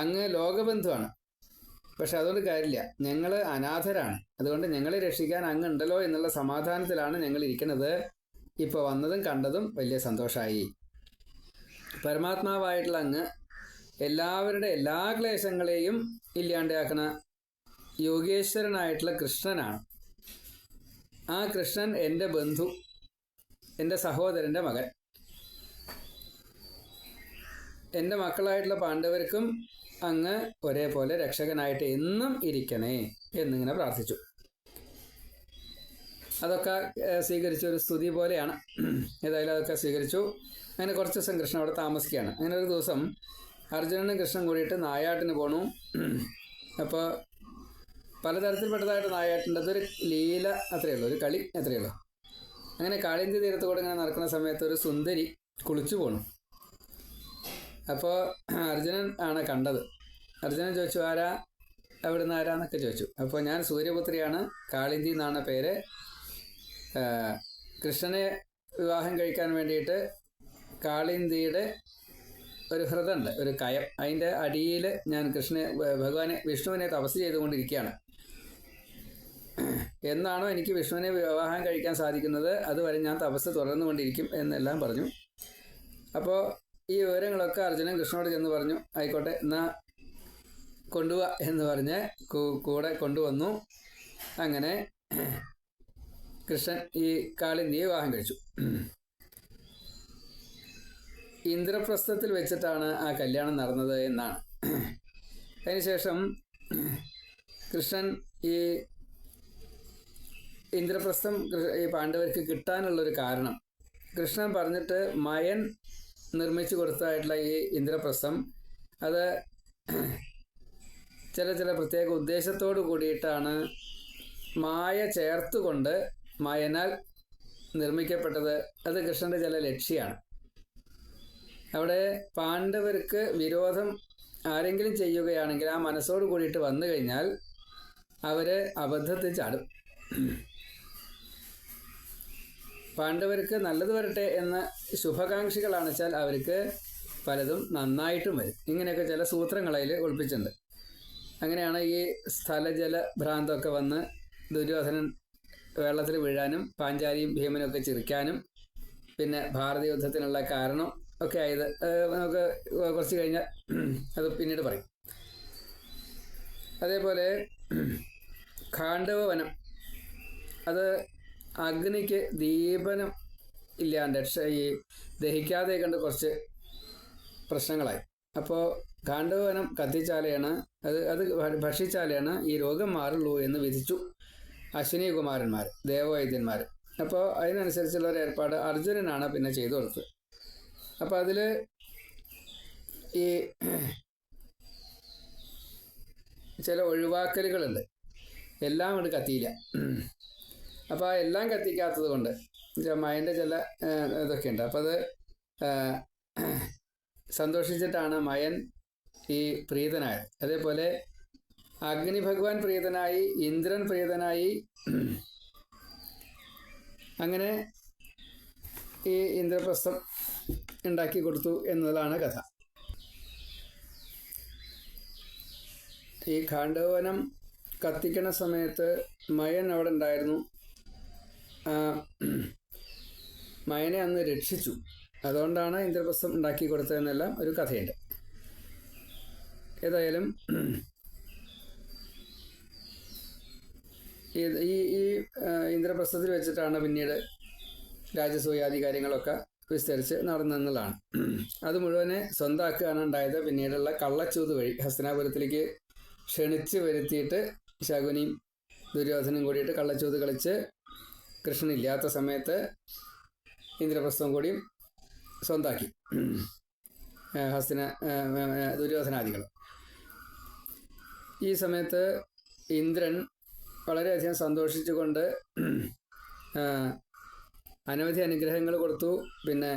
S1: അങ്ങ് ലോകബന്ധുവാണ്, പക്ഷെ അതുകൊണ്ട് കാര്യമില്ല, ഞങ്ങൾ അനാഥരാണ്, അതുകൊണ്ട് ഞങ്ങളെ രക്ഷിക്കാൻ അങ്ങുണ്ടല്ലോ എന്നുള്ള സമാധാനത്തിലാണ് ഞങ്ങൾ ഇരിക്കുന്നത്. ഇപ്പോൾ വന്നതും കണ്ടതും വലിയ സന്തോഷമായി. പരമാത്മാവായിട്ടുള്ള അങ്ങ് എല്ലാവരുടെ എല്ലാ ക്ലേശങ്ങളെയും ഇല്ലാണ്ടാക്കണ യോഗേശ്വരനായിട്ടുള്ള കൃഷ്ണനാണ്. ആ കൃഷ്ണൻ എൻ്റെ ബന്ധു, എൻ്റെ സഹോദരൻ്റെ മകൻ. എൻ്റെ മക്കളായിട്ടുള്ള പാണ്ഡവർക്കും അങ്ങ് ഒരേപോലെ രക്ഷകനായിട്ട് എന്നും ഇരിക്കണേ എന്നിങ്ങനെ പ്രാർത്ഥിച്ചു. അതൊക്കെ സ്വീകരിച്ച ഒരു സ്തുതി പോലെയാണ്. ഏതായാലും അതൊക്കെ സ്വീകരിച്ചു. അങ്ങനെ കുറച്ച് ദിവസം കൃഷ്ണൻ അവിടെ താമസിക്കുകയാണ്. അങ്ങനെ ഒരു ദിവസം അർജുനനും കൃഷ്ണൻ കൂടിയിട്ട് നായാട്ടിന് പോണു. അപ്പോൾ പലതരത്തിൽപ്പെട്ടതായിട്ട് നായാട്ടുണ്ട്. അതൊരു ലീല അത്രയേ ഉള്ളൂ, ഒരു കളി അത്രയേ ഉള്ളൂ. അങ്ങനെ കാളിന്തി തീരത്ത് കൂടെ ഇങ്ങനെ നടക്കുന്ന സമയത്ത് ഒരു സുന്ദരി കുളിച്ചു പോണു. അപ്പോൾ അർജുനൻ ആണ് കണ്ടത്. അർജുനൻ ചോദിച്ചു, ആരാ, അവിടുന്ന് ആരാന്നൊക്കെ ചോദിച്ചു. അപ്പോൾ ഞാൻ സൂര്യപുത്രിയാണ്, കാളിന്തി എന്നാണ് പേര്. കൃഷ്ണനെ വിവാഹം കഴിക്കാൻ വേണ്ടിയിട്ട് കാളിന്തിയുടെ ഒരു ഹൃദമുണ്ട്, ഒരു കയം. അതിൻ്റെ അടിയിൽ ഞാൻ ഭഗവാനെ വിഷ്ണുവിനെ തപസ് ചെയ്തുകൊണ്ടിരിക്കുകയാണ്. എന്നാണോ എനിക്ക് വിഷ്ണുവിനെ വിവാഹം കഴിക്കാൻ സാധിക്കുന്നത് അതുവരെ ഞാൻ തപസ് തുടർന്നുകൊണ്ടിരിക്കും എന്നെല്ലാം പറഞ്ഞു. അപ്പോൾ ഈ വിവരങ്ങളൊക്കെ അർജുനൻ കൃഷ്ണനോട് ചെന്ന് പറഞ്ഞു. ആയിക്കോട്ടെ, എന്നാൽ കൊണ്ടുപോവാ എന്ന് പറഞ്ഞ് കൂടെ കൊണ്ടുവന്നു. അങ്ങനെ കൃഷ്ണൻ ഈ കാളിന്തിയെ വിവാഹം കഴിച്ചു. ഇന്ദ്രപ്രസ്ഥത്തിൽ വെച്ചിട്ടാണ് ആ കല്യാണം നടന്നത് എന്നാണ്. അതിനുശേഷം കൃഷ്ണൻ ഈ ഇന്ദ്രപ്രസ്ഥം ഈ പാണ്ഡവർക്ക് കിട്ടാനുള്ളൊരു കാരണം, കൃഷ്ണൻ പറഞ്ഞിട്ട് മയൻ നിർമ്മിച്ചു കൊടുത്തതായിട്ടുള്ള ഈ ഇന്ദ്രപ്രസ്ഥം അത് ചില പ്രത്യേക ഉദ്ദേശത്തോടു കൂടിയിട്ടാണ് മായ ചേർത്തുകൊണ്ട് മയനാൽ നിർമ്മിക്കപ്പെട്ടത്. അത് കൃഷ്ണൻ്റെ ചില ലക്ഷ്യമാണ്. അവിടെ പാണ്ഡവർക്ക് വിരോധം ആരെങ്കിലും ചെയ്യുകയാണെങ്കിൽ ആ മനസ്സോട് കൂടിയിട്ട് വന്നു കഴിഞ്ഞാൽ അവര് അബദ്ധത്തിൽ ചാടും. പാണ്ഡവർക്ക് നല്ലത് വരട്ടെ എന്ന ശുഭകാംക്ഷികളാണ് വെച്ചാൽ അവർക്ക് പലതും നന്നായിട്ടും വരും. ഇങ്ങനെയൊക്കെ ചില സൂത്രങ്ങൾ അതിൽ ഒളിപ്പിച്ചിട്ടുണ്ട്. അങ്ങനെയാണ് ഈ സ്ഥലജല ഭ്രാന്തൊക്കെ വന്ന് ദുര്യോധനൻ വെള്ളത്തിൽ വീഴാനും പാഞ്ചാലിയും ഭീമനും ഒക്കെ ചിരിക്കാനും പിന്നെ ഭാരത യുദ്ധത്തിനുള്ള കാരണം ഒക്കെ ആയത് നമുക്ക് കുറച്ച് കഴിഞ്ഞാൽ അത് പിന്നീട് പറയും. അതേപോലെ ഖാണ്ഡവ വനം, അത് അഗ്നിക്ക് ദീപനം ഇല്ലാണ്ട് ഈ ദഹിക്കാതെ കണ്ട് കുറച്ച് പ്രശ്നങ്ങളായി. അപ്പോൾ ഖാണ്ഡവനം കത്തിച്ചാലെയാണ് അത് ഭക്ഷിച്ചാലെയാണ് ഈ രോഗം മാറുള്ളൂ എന്ന് വിധിച്ചു അശ്വിനി കുമാരന്മാർ, ദേവവൈദ്യന്മാർ. അപ്പോൾ അതിനനുസരിച്ചുള്ള ഒരു ഏർപ്പാട് അർജുനനാണ് പിന്നെ ചെയ്തു കൊടുത്തത്. അപ്പോൾ അതിൽ ഈ ചില ഒഴിവാക്കലുകളുണ്ട്. എല്ലാം കൊണ്ട് കത്തിയില്ല. അപ്പോൾ ആ എല്ലാം കത്തിക്കാത്തത് കൊണ്ട് മയൻ്റെ ചില ഇതൊക്കെ ഉണ്ട്. അപ്പോൾ അത് സന്തോഷിച്ചിട്ടാണ് മയൻ ഈ പ്രീതനായത്. അതേപോലെ അഗ്നി ഭഗവാൻ പ്രീതനായി, ഇന്ദ്രൻ പ്രീതനായി. അങ്ങനെ ഈ ഇന്ദ്രപ്രസ്ഥം ഉണ്ടാക്കി കൊടുത്തു എന്നതാണ് കഥ. ഈ ഖാണ്ഡവനം കത്തിക്കണ സമയത്ത് മയൻ അവിടെ ഉണ്ടായിരുന്നു. മയനെ അന്ന് രക്ഷിച്ചു. അതുകൊണ്ടാണ് ഇന്ദ്രപ്രസ്ഥം ഉണ്ടാക്കി കൊടുത്തതെന്നെല്ലാം ഒരു കഥയുണ്ട്. ഏതായാലും ഈ ഇന്ദ്രപ്രസ്ഥത്തിൽ വെച്ചിട്ടാണ് പിന്നീട് രാജസൂയാദി കാര്യങ്ങളൊക്കെ വിസ്തരിച്ച് നടന്നെന്നുള്ളതാണ്. അത് മുഴുവനെ സ്വന്തമാക്കുകയാണ് ഉണ്ടായത്. പിന്നീടുള്ള കള്ളച്ചൂത് വഴി ഹസ്തിനാപുരത്തിലേക്ക് ക്ഷണിച്ച് വരുത്തിയിട്ട് ശകുനിയും ദുര്യോധനും കൂടിയിട്ട് കള്ളച്ചൂത് കളിച്ച് കൃഷ്ണനില്ലാത്ത സമയത്ത് ഇന്ദ്രപ്രസ്ഥം കൂടിയും സ്വന്താക്കി ദുര്യോധനാദികൾ. ഈ സമയത്ത് ഇന്ദ്രൻ വളരെയധികം സന്തോഷിച്ചുകൊണ്ട് അനവധി അനുഗ്രഹങ്ങൾ കൊടുത്തു. പിന്നെ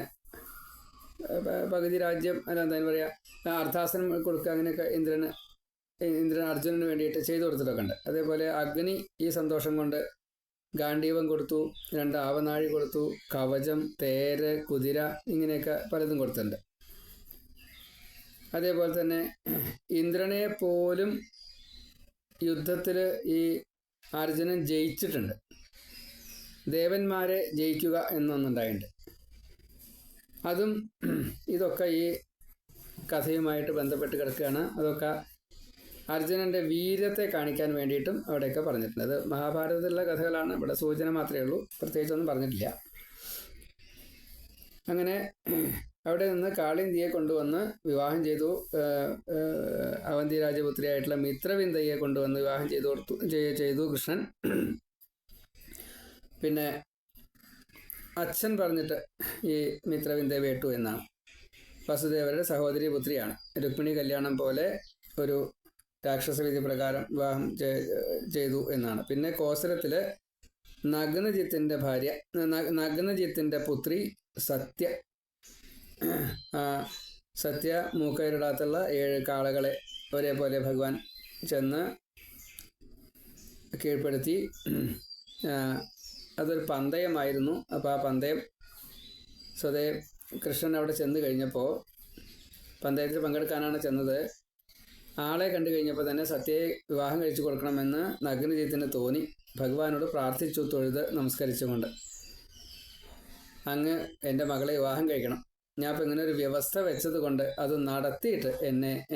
S1: പകുതി രാജ്യം എന്താ പറയുക, അർദ്ധാസനം കൊടുക്കുക, അങ്ങനെയൊക്കെ ഇന്ദ്രൻ അർജുനന് വേണ്ടിയിട്ട് ചെയ്തു കൊടുത്തിട്ടൊക്കെ ഉണ്ട്. അതേപോലെ അഗ്നി ഈ സന്തോഷം കൊണ്ട് ഗാണ്ഡീവം കൊടുത്തു, 2 ആവനാഴി കൊടുത്തു, കവചം, തേര്, കുതിര, ഇങ്ങനെയൊക്കെ പലതും കൊടുത്തിട്ടുണ്ട്. അതേപോലെ തന്നെ ഇന്ദ്രനെ പോലും യുദ്ധത്തിൽ ഈ അർജുനൻ ജയിച്ചിട്ടുണ്ട്. ദേവന്മാരെ ജയിക്കുക എന്നൊന്നുണ്ടായിട്ടുണ്ട്. അതും ഇതൊക്കെ ഈ കഥയുമായിട്ട് ബന്ധപ്പെട്ട് കിടക്കുകയാണ്. അതൊക്കെ അർജുനൻ്റെ വീര്യത്തെ കാണിക്കാൻ വേണ്ടിയിട്ടും അവിടെയൊക്കെ പറഞ്ഞിട്ടുണ്ട്. അത് മഹാഭാരതത്തിലുള്ള കഥകളാണ്. ഇവിടെ സൂചന മാത്രമേ ഉള്ളൂ, പ്രത്യേകിച്ചൊന്നും പറഞ്ഞിട്ടില്ല. അങ്ങനെ അവിടെ നിന്ന് കാളിന്തിയെ കൊണ്ടുവന്ന് വിവാഹം ചെയ്തു. അവന്തി രാജപുത്രിയായിട്ടുള്ള മിത്രവിന്ദയെ കൊണ്ടുവന്ന് വിവാഹം ചെയ്തു കൃഷ്ണൻ. പിന്നെ അച്ഛൻ പറഞ്ഞിട്ട് ഈ മിത്രവിന്ദയെ വേട്ടു എന്നാണ്. വസുദേവരുടെ സഹോദരി പുത്രിയാണ്. രുക്മിണി കല്യാണം പോലെ ഒരു രാക്ഷസവിധി പ്രകാരം വിവാഹം ചെയ്തു എന്നാണ്. പിന്നെ കോസലത്തിൽ നഗ്നജിത്തിൻ്റെ ഭാര്യ, നഗ്നജിത്തിൻ്റെ പുത്രി സത്യ മൂക്കയിലിടാത്തുള്ള 7 കാളകളെ ഒരേപോലെ ഭഗവാൻ ചെന്ന് കീഴ്പ്പെടുത്തി. അതൊരു പന്തയമായിരുന്നു. അപ്പോൾ ആ പന്തയം സ്വതേ കൃഷ്ണൻ അവിടെ ചെന്ന് കഴിഞ്ഞപ്പോൾ, പന്തയത്തിൽ പങ്കെടുക്കാനാണ് ചെന്നത്, ആളെ കണ്ടു കഴിഞ്ഞപ്പോൾ തന്നെ സത്യയെ വിവാഹം കഴിച്ചു കൊടുക്കണമെന്ന് നഗ്നജിത്തിന് തോന്നി. ഭഗവാനോട് പ്രാർത്ഥിച്ചു, തൊഴുത് നമസ്കരിച്ചുകൊണ്ട്, അങ്ങ് എൻ്റെ മകളെ വിവാഹം കഴിക്കണം. ഞാൻ ഇപ്പം ഇങ്ങനെ ഒരു വ്യവസ്ഥ വെച്ചത് കൊണ്ട് അത് നടത്തിയിട്ട്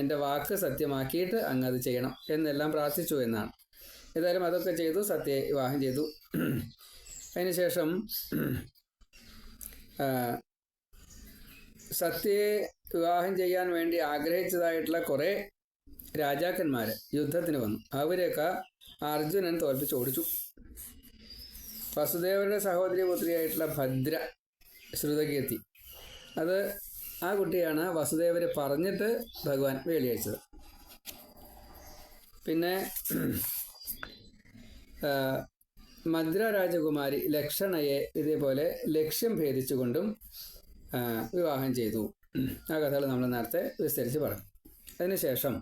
S1: എൻ്റെ വാക്ക് സത്യമാക്കിയിട്ട് അങ്ങ് അത് ചെയ്യണം എന്നെല്ലാം പ്രാർത്ഥിച്ചു എന്നാണ്. ഏതായാലും അതൊക്കെ ചെയ്തു, സത്യയെ വിവാഹം ചെയ്തു. അതിനുശേഷം സത്യയെ വിവാഹം ചെയ്യാൻ വേണ്ടി ആഗ്രഹിച്ചതായിട്ടുള്ള കുറേ രാജാക്കന്മാർ യുദ്ധത്തിന് വന്നു. അവരെയൊക്കെ അർജുനൻ തോൽപ്പിച്ച് ഓടിച്ചു. വസുദേവരുടെ സഹോദരി പുത്രിയായിട്ടുള്ള ഭദ്ര ശ്രുതകീർത്തി, അത് ആ കുട്ടിയാണ് വസുദേവരെ പറഞ്ഞിട്ട് ഭഗവാൻ വേലി അയച്ചത്. പിന്നെ മദ്ര രാജകുമാരി ലക്ഷണയെ ഇതേപോലെ ലക്ഷ്യം ഭേദിച്ചുകൊണ്ടും വിവാഹം ചെയ്തു ആ കഥകൾ നമ്മൾ നേരത്തെ വിസ്തരിച്ച് പറഞ്ഞു. അതിനുശേഷം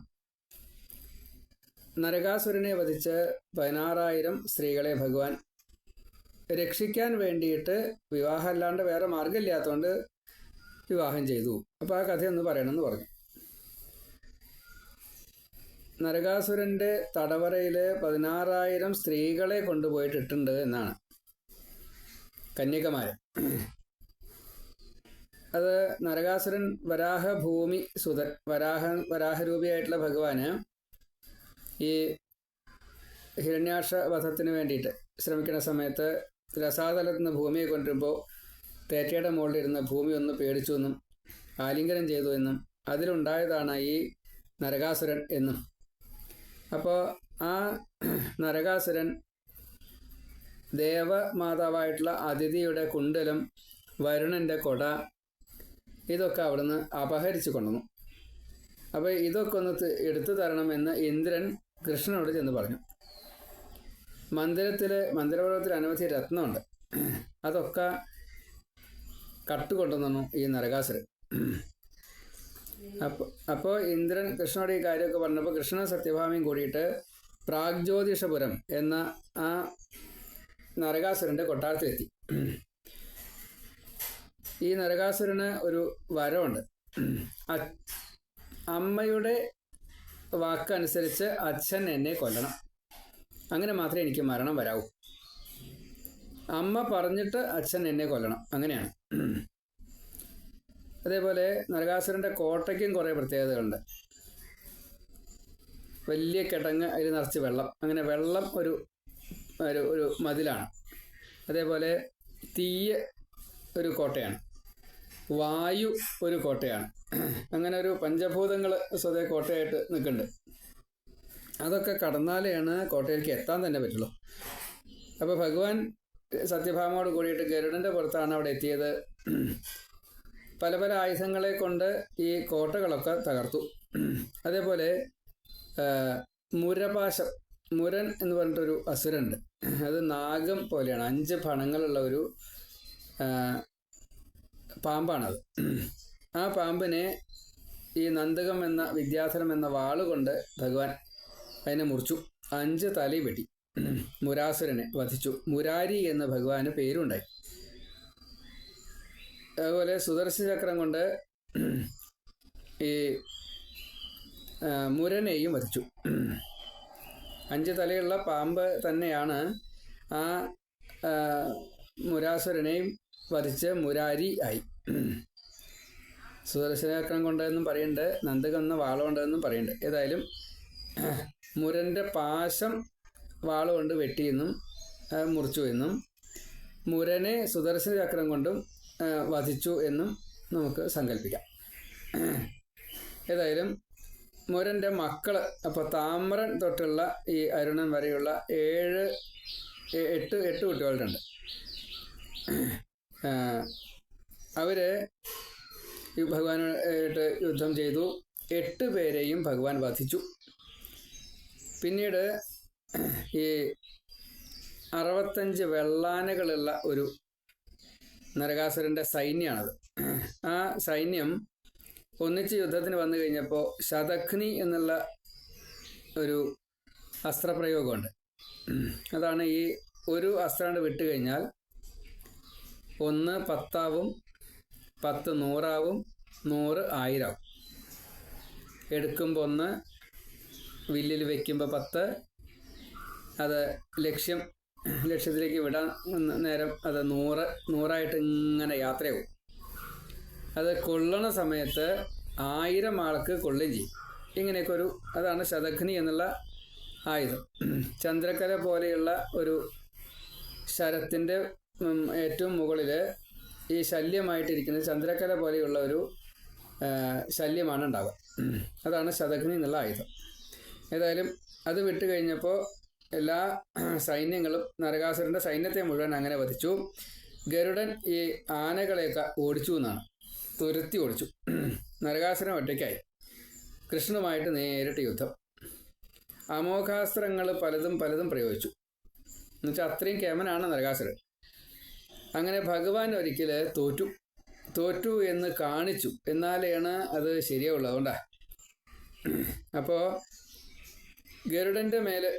S1: നരകാസുരനെ വധിച്ച് 16,000 സ്ത്രീകളെ ഭഗവാൻ രക്ഷിക്കാൻ വേണ്ടിയിട്ട് വിവാഹം അല്ലാണ്ട് വേറെ മാർഗമില്ലാത്തതുകൊണ്ട് വിവാഹം ചെയ്തു. അപ്പോൾ ആ കഥയൊന്ന് പറയണമെന്ന് പറഞ്ഞു. നരകാസുരൻ്റെ തടവറയിൽ 16,000 സ്ത്രീകളെ കൊണ്ടുപോയിട്ടിട്ടുണ്ട് എന്നാണ്, കന്യകമാരെ. അത് നരകാസുരൻ വരാഹഭൂമി സുതൻ, വരാഹരൂപിയായിട്ടുള്ള ഭഗവാന് ഈ ഹിരണ്യാക്ഷ വധത്തിന് വേണ്ടിയിട്ട് ശ്രമിക്കുന്ന സമയത്ത് രസാതലത്തിൽ നിന്ന് ഭൂമിയെ കൊണ്ടുവരുമ്പോൾ തേറ്റയുടെ മുകളിലിരുന്ന് ഭൂമി ഒന്ന് പേടിച്ചു എന്നും ആലിംഗനം ചെയ്തു എന്നും അതിലുണ്ടായതാണ് ഈ നരകാസുരൻ എന്നും. അപ്പോൾ ആ നരകാസുരൻ ദേവമാതാവായിട്ടുള്ള അതിഥിയുടെ കുണ്ടലം, വരുണൻ്റെ കൊട, ഇതൊക്കെ അവിടുന്ന് അപഹരിച്ചു കൊണ്ടുവന്നു. അപ്പോൾ ഇതൊക്കെ ഒന്ന് എടുത്തു തരണമെന്ന് ഇന്ദ്രൻ കൃഷ്ണനോട് ചെന്ന് പറഞ്ഞു. മന്ദിരപർവ്വതത്തിൽ അനവധി രത്നമുണ്ട്, അതൊക്കെ കട്ടുകൊണ്ടുവന്നു ഈ നരകാസുരൻ. അപ്പോൾ ഇന്ദ്രൻ കൃഷ്ണനോട് ഈ കാര്യമൊക്കെ പറഞ്ഞപ്പോൾ കൃഷ്ണനും സത്യഭാമയും കൂടിയിട്ട് പ്രാഗ്ജ്യോതിഷപുരം എന്ന ആ നരകാസുരൻ്റെ കൊട്ടാരത്തിലെത്തി. ഈ നരകാസുരന് ഒരു വരമുണ്ട്. അമ്മയുടെ വാക്കനുസരിച്ച് അച്ഛൻ എന്നെ കൊല്ലണം, അങ്ങനെ മാത്രമേ എനിക്ക് മരണം വരാവൂ. അമ്മ പറഞ്ഞിട്ട് അച്ഛൻ എന്നെ കൊല്ലണം, അങ്ങനെയാണ്. അതേപോലെ നരകാസുരൻ്റെ കോട്ടയ്ക്കും കുറേ പ്രത്യേകതകളുണ്ട്. വലിയ കിടങ്ങ്, അതിൽ നിറച്ച് വെള്ളം, അങ്ങനെ വെള്ളം ഒരു ഒരു മതിലാണ്. അതേപോലെ തീയ് ഒരു കോട്ടയാണ്, വായു ഒരു കോട്ടയാണ്. അങ്ങനെ ഒരു പഞ്ചഭൂതങ്ങൾ സ്വതേ കോട്ടയായിട്ട് നിൽക്കുന്നുണ്ട്. അതൊക്കെ കടന്നാലെയാണ് കോട്ടയിലേക്ക് എത്താൻ തന്നെ പറ്റുള്ളൂ. അപ്പോൾ ഭഗവാൻ സത്യഭാമയോട് കൂടിയിട്ട് ഗരുഡൻ്റെ പുറത്താണ് അവിടെ എത്തിയത്. പല പല ആയുധങ്ങളെ കൊണ്ട് ഈ കോട്ടകളൊക്കെ തകർത്തു. അതേപോലെ മുരപാശം, മുരൻ എന്ന് പറഞ്ഞിട്ടൊരു അസുരനുണ്ട്. അത് നാഗം പോലെയാണ്, 5 ഫണങ്ങളുള്ള ഒരു പാമ്പാണത്. ആ പാമ്പിനെ ഈ നന്ദകം എന്ന വിദ്യാധരം എന്ന വാളുകൊണ്ട് ഭഗവാൻ അതിനെ മുറിച്ചു, 5 തലയും വെട്ടി മുരാസുരനെ വധിച്ചു. മുരാരി എന്ന് ഭഗവാന് പേരുണ്ടായി. അതുപോലെ സുദർശന ചക്രം കൊണ്ട് ഈ മുരനെയും വധിച്ചു. 5 തലയുള്ള പാമ്പ് തന്നെയാണ് ആ മുരാസുരനെയും വധിച്ച് മുരാരി ആയി. സുദർശന ചക്രം കൊണ്ടെന്നും പറയുന്നുണ്ട്, നന്ദകം എന്ന വാളുകൊണ്ടെന്നും പറയുന്നുണ്ട്. ഏതായാലും മുരൻ്റെ പാശം വാളുകൊണ്ട് വെട്ടിയെന്നും മുറിച്ചു എന്നും മുരനെ സുദർശന ചക്രം കൊണ്ടും വധിച്ചു എന്നും നമുക്ക് സങ്കല്പിക്കാം. ഏതായാലും മുരൻ്റെ മക്കൾ, അപ്പോൾ താമ്രൻ തൊട്ടുള്ള ഈ അരുണൻ വരെയുള്ള 8 കുട്ടികളുണ്ട്. അവർ ഈ ഭഗവാനായിട്ട് യുദ്ധം ചെയ്തു. 8 പേരെയും ഭഗവാൻ വധിച്ചു. പിന്നീട് ഈ 65 വെള്ളാനകളുള്ള ഒരു നരകാസുരൻ്റെ സൈന്യമാണത്. ആ സൈന്യം ഒന്നിച്ച് യുദ്ധത്തിന് വന്നു കഴിഞ്ഞപ്പോൾ ശതഘ്നി എന്നുള്ള ഒരു അസ്ത്രപ്രയോഗമുണ്ട്. അതാണ് ഈ ഒരു അസ്ത്രം വിട്ട് കഴിഞ്ഞാൽ 1 10 10 100 100 1000. എടുക്കുമ്പോൾ 1, വില്ലിൽ വയ്ക്കുമ്പോൾ 10, അത് ലക്ഷ്യത്തിലേക്ക് വിടാൻ നേരം അത് 100 ഇങ്ങനെ യാത്രയാവും. അത് കൊള്ളണ സമയത്ത് 1000 ആൾക്ക് കൊള്ളുകയും ചെയ്യും. ഇങ്ങനെയൊക്കെ അതാണ് ശതഘ്നി എന്നുള്ള ആയുധം. ചന്ദ്രക്കല പോലെയുള്ള ഒരു ശരത്തിൻ്റെ ഏറ്റവും മുകളിൽ ഈ ശല്യമായിട്ടിരിക്കുന്നത് ചന്ദ്രക്കല പോലെയുള്ള ഒരു ശല്യമാണ് ഉണ്ടാവുക. അതാണ് ശതഘ്നി എന്നുള്ള ആയുധം. ഏതായാലും അത് വിട്ട് കഴിഞ്ഞപ്പോൾ എല്ലാ സൈന്യങ്ങളും നരകാസുരൻ്റെ സൈന്യത്തെ മുഴുവൻ അങ്ങനെ വധിച്ചു. ഗരുഡൻ ഈ ആനകളെയൊക്കെ ഓടിച്ചു എന്നാണ്, തുരത്തി ഓടിച്ചു. നരകാസുരൻ ഒറ്റയ്ക്കായി. കൃഷ്ണനുമായിട്ട് നേരിട്ട് യുദ്ധം. അമോഘാസ്ത്രങ്ങൾ പലതും പ്രയോഗിച്ചു. എന്നുവെച്ചാൽ അത്രയും കേമനാണ് നരകാസുരൻ. അങ്ങനെ ഭഗവാൻ ഒരിക്കൽ തോറ്റു എന്ന് കാണിച്ചു, എന്നാലാണ് അത് ശരിയാവുള്ളൂ. അതുകൊണ്ടാ. അപ്പോൾ ഗരുഡൻ്റെ മേല്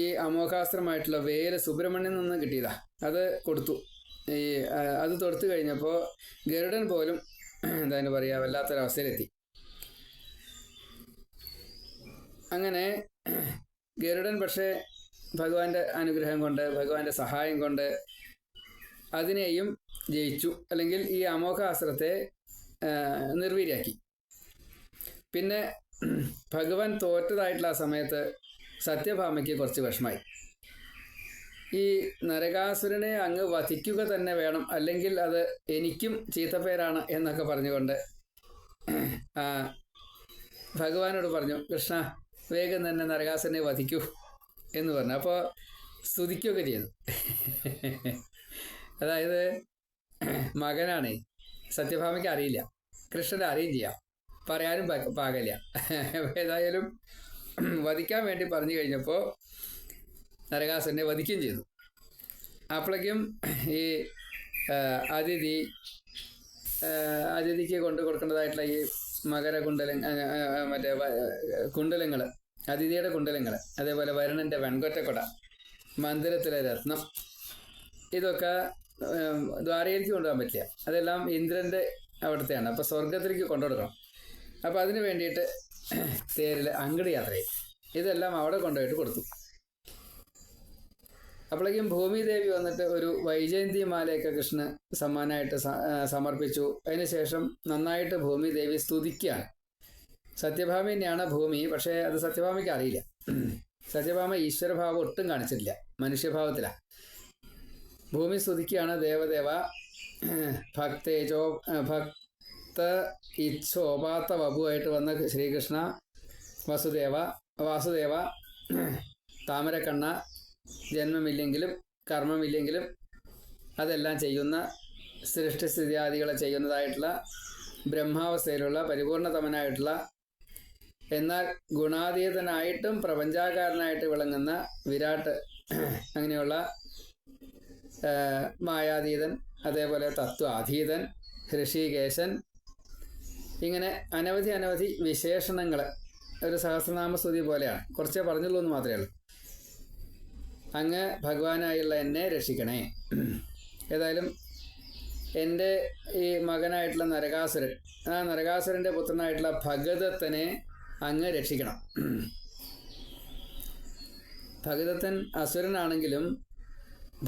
S1: ഈ അമോഘാസ്ത്രമായിട്ടുള്ള വേല് സുബ്രഹ്മണ്യൻ നിന്ന് കിട്ടിയതാ. അത് കൊടുത്തു. അത് തൊടുത്തു കഴിഞ്ഞപ്പോൾ ഗരുഡൻ പോലും എന്താ പറയുക, വല്ലാത്തൊരവസ്ഥയിലെത്തി. അങ്ങനെ ഗരുഡൻ പക്ഷേ ഭഗവാന്റെ അനുഗ്രഹം കൊണ്ട്, ഭഗവാന്റെ സഹായം കൊണ്ട് അതിനെയും ജയിച്ചു, അല്ലെങ്കിൽ ഈ അമോഘാസ്ത്രത്തെ നിർവീര്യാക്കി. പിന്നെ ഭഗവാൻ തോറ്റതായിട്ടുള്ള ആ സമയത്ത് സത്യഭാമയ്ക്ക് കുറച്ച് വിഷമായി. ഈ നരകാസുരനെ അങ്ങ് വധിക്കുക തന്നെ വേണം, അല്ലെങ്കിൽ അത് എനിക്കും ചീത്തപ്പേരാണ് എന്നൊക്കെ പറഞ്ഞുകൊണ്ട് ഭഗവാനോട് പറഞ്ഞു, കൃഷ്ണ വേഗം തന്നെ നരകാസുരനെ വധിക്കൂ എന്ന് പറഞ്ഞു. അപ്പോൾ സ്തുതിക്കുകയൊക്കെ ചെയ്തു. അതായത് മകനാണ്, സത്യഭാമയ്ക്ക് അറിയില്ല, കൃഷ്ണനെ അറിയുകയും ചെയ്യാം, പറയാനും പാകില്ല. ഏതായാലും വധിക്കാൻ വേണ്ടി പറഞ്ഞു കഴിഞ്ഞപ്പോൾ നരകാസുരനെ വധിക്കുകയും ചെയ്തു. അപ്പോഴേക്കും ഈ അതിഥിക്ക് കൊണ്ടു കൊടുക്കേണ്ടതായിട്ടുള്ള ഈ മറ്റേ കുണ്ടലങ്ങൾ, അതിഥിയുടെ കുണ്ടലങ്ങൾ, അതേപോലെ വരുണൻ്റെ വെൺകൊറ്റക്കൊട, മന്ദിരത്തിലെ രത്നം, ഇതൊക്കെ ദ്വാരകയിലേക്ക് കൊണ്ടുപോകാൻ പറ്റില്ല. അതെല്ലാം ഇന്ദ്രൻ്റെ അവിടുത്തെയാണ്. അപ്പോൾ സ്വർഗത്തിലേക്ക് കൊണ്ടുകൊടുക്കണം. അപ്പോൾ അതിന് വേണ്ടിയിട്ട് തേരിൽ അങ്കടി യാത്ര ചെയ്യും. ഇതെല്ലാം അവിടെ കൊണ്ടുപോയിട്ട് കൊടുത്തു. അപ്പോഴേക്കും ഭൂമിദേവി വന്നിട്ട് ഒരു വൈജയന്തി മാലയൊക്കെ കൃഷ്ണന് സമ്മാനമായിട്ട് സമർപ്പിച്ചു. അതിനുശേഷം നന്നായിട്ട് ഭൂമിദേവി സ്തുതിക്കുകയാണ്. സത്യഭാമ തന്നെയാണ് ഭൂമി, പക്ഷേ അത് സത്യഭാമയ്ക്ക് അറിയില്ല. സത്യഭാമ ഈശ്വരഭാവം ഒട്ടും കാണിച്ചിട്ടില്ല, മനുഷ്യഭാവത്തിലാണ്. ഭൂമി സ്തുതിക്കുകയാണ്, ദേവദേവ ഭക്ത ഇച്ഛോപാത്ത വപുവായിട്ട് വന്ന ശ്രീകൃഷ്ണ, വാസുദേവ താമരക്കണ്ണ, ജന്മമില്ലെങ്കിലും കർമ്മമില്ലെങ്കിലും അതെല്ലാം ചെയ്യുന്ന, സൃഷ്ടിസ്ഥിതിയാദികളെ ചെയ്യുന്നതായിട്ടുള്ള, ബ്രഹ്മാവസ്ഥയിലുള്ള പരിപൂർണതമനായിട്ടുള്ള, എന്നാൽ ഗുണാതീതനായിട്ടും പ്രപഞ്ചാകാരനായിട്ട് വിളങ്ങുന്ന വിരാട്ട്, അങ്ങനെയുള്ള മായാതീതൻ, അതേപോലെ തത്വാധീതൻ, ഋഷികേശൻ, ഇങ്ങനെ അനവധി വിശേഷണങ്ങൾ ഒരു സഹസ്രനാമസ്തുതി പോലെയാണ്. കുറച്ചേ പറഞ്ഞുള്ളൂ എന്ന് മാത്രമേ ഉള്ളൂ. അങ്ങ് ഭഗവാനായുള്ള എന്നെ രക്ഷിക്കണേ. ഏതായാലും എൻ്റെ ഈ മകനായിട്ടുള്ള നരകാസുരൻ, ആ നരകാസുരൻ്റെ പുത്രനായിട്ടുള്ള ഭഗദത്തനെ അങ്ങ് രക്ഷിക്കണം. ഭഗദത്തൻ അസുരനാണെങ്കിലും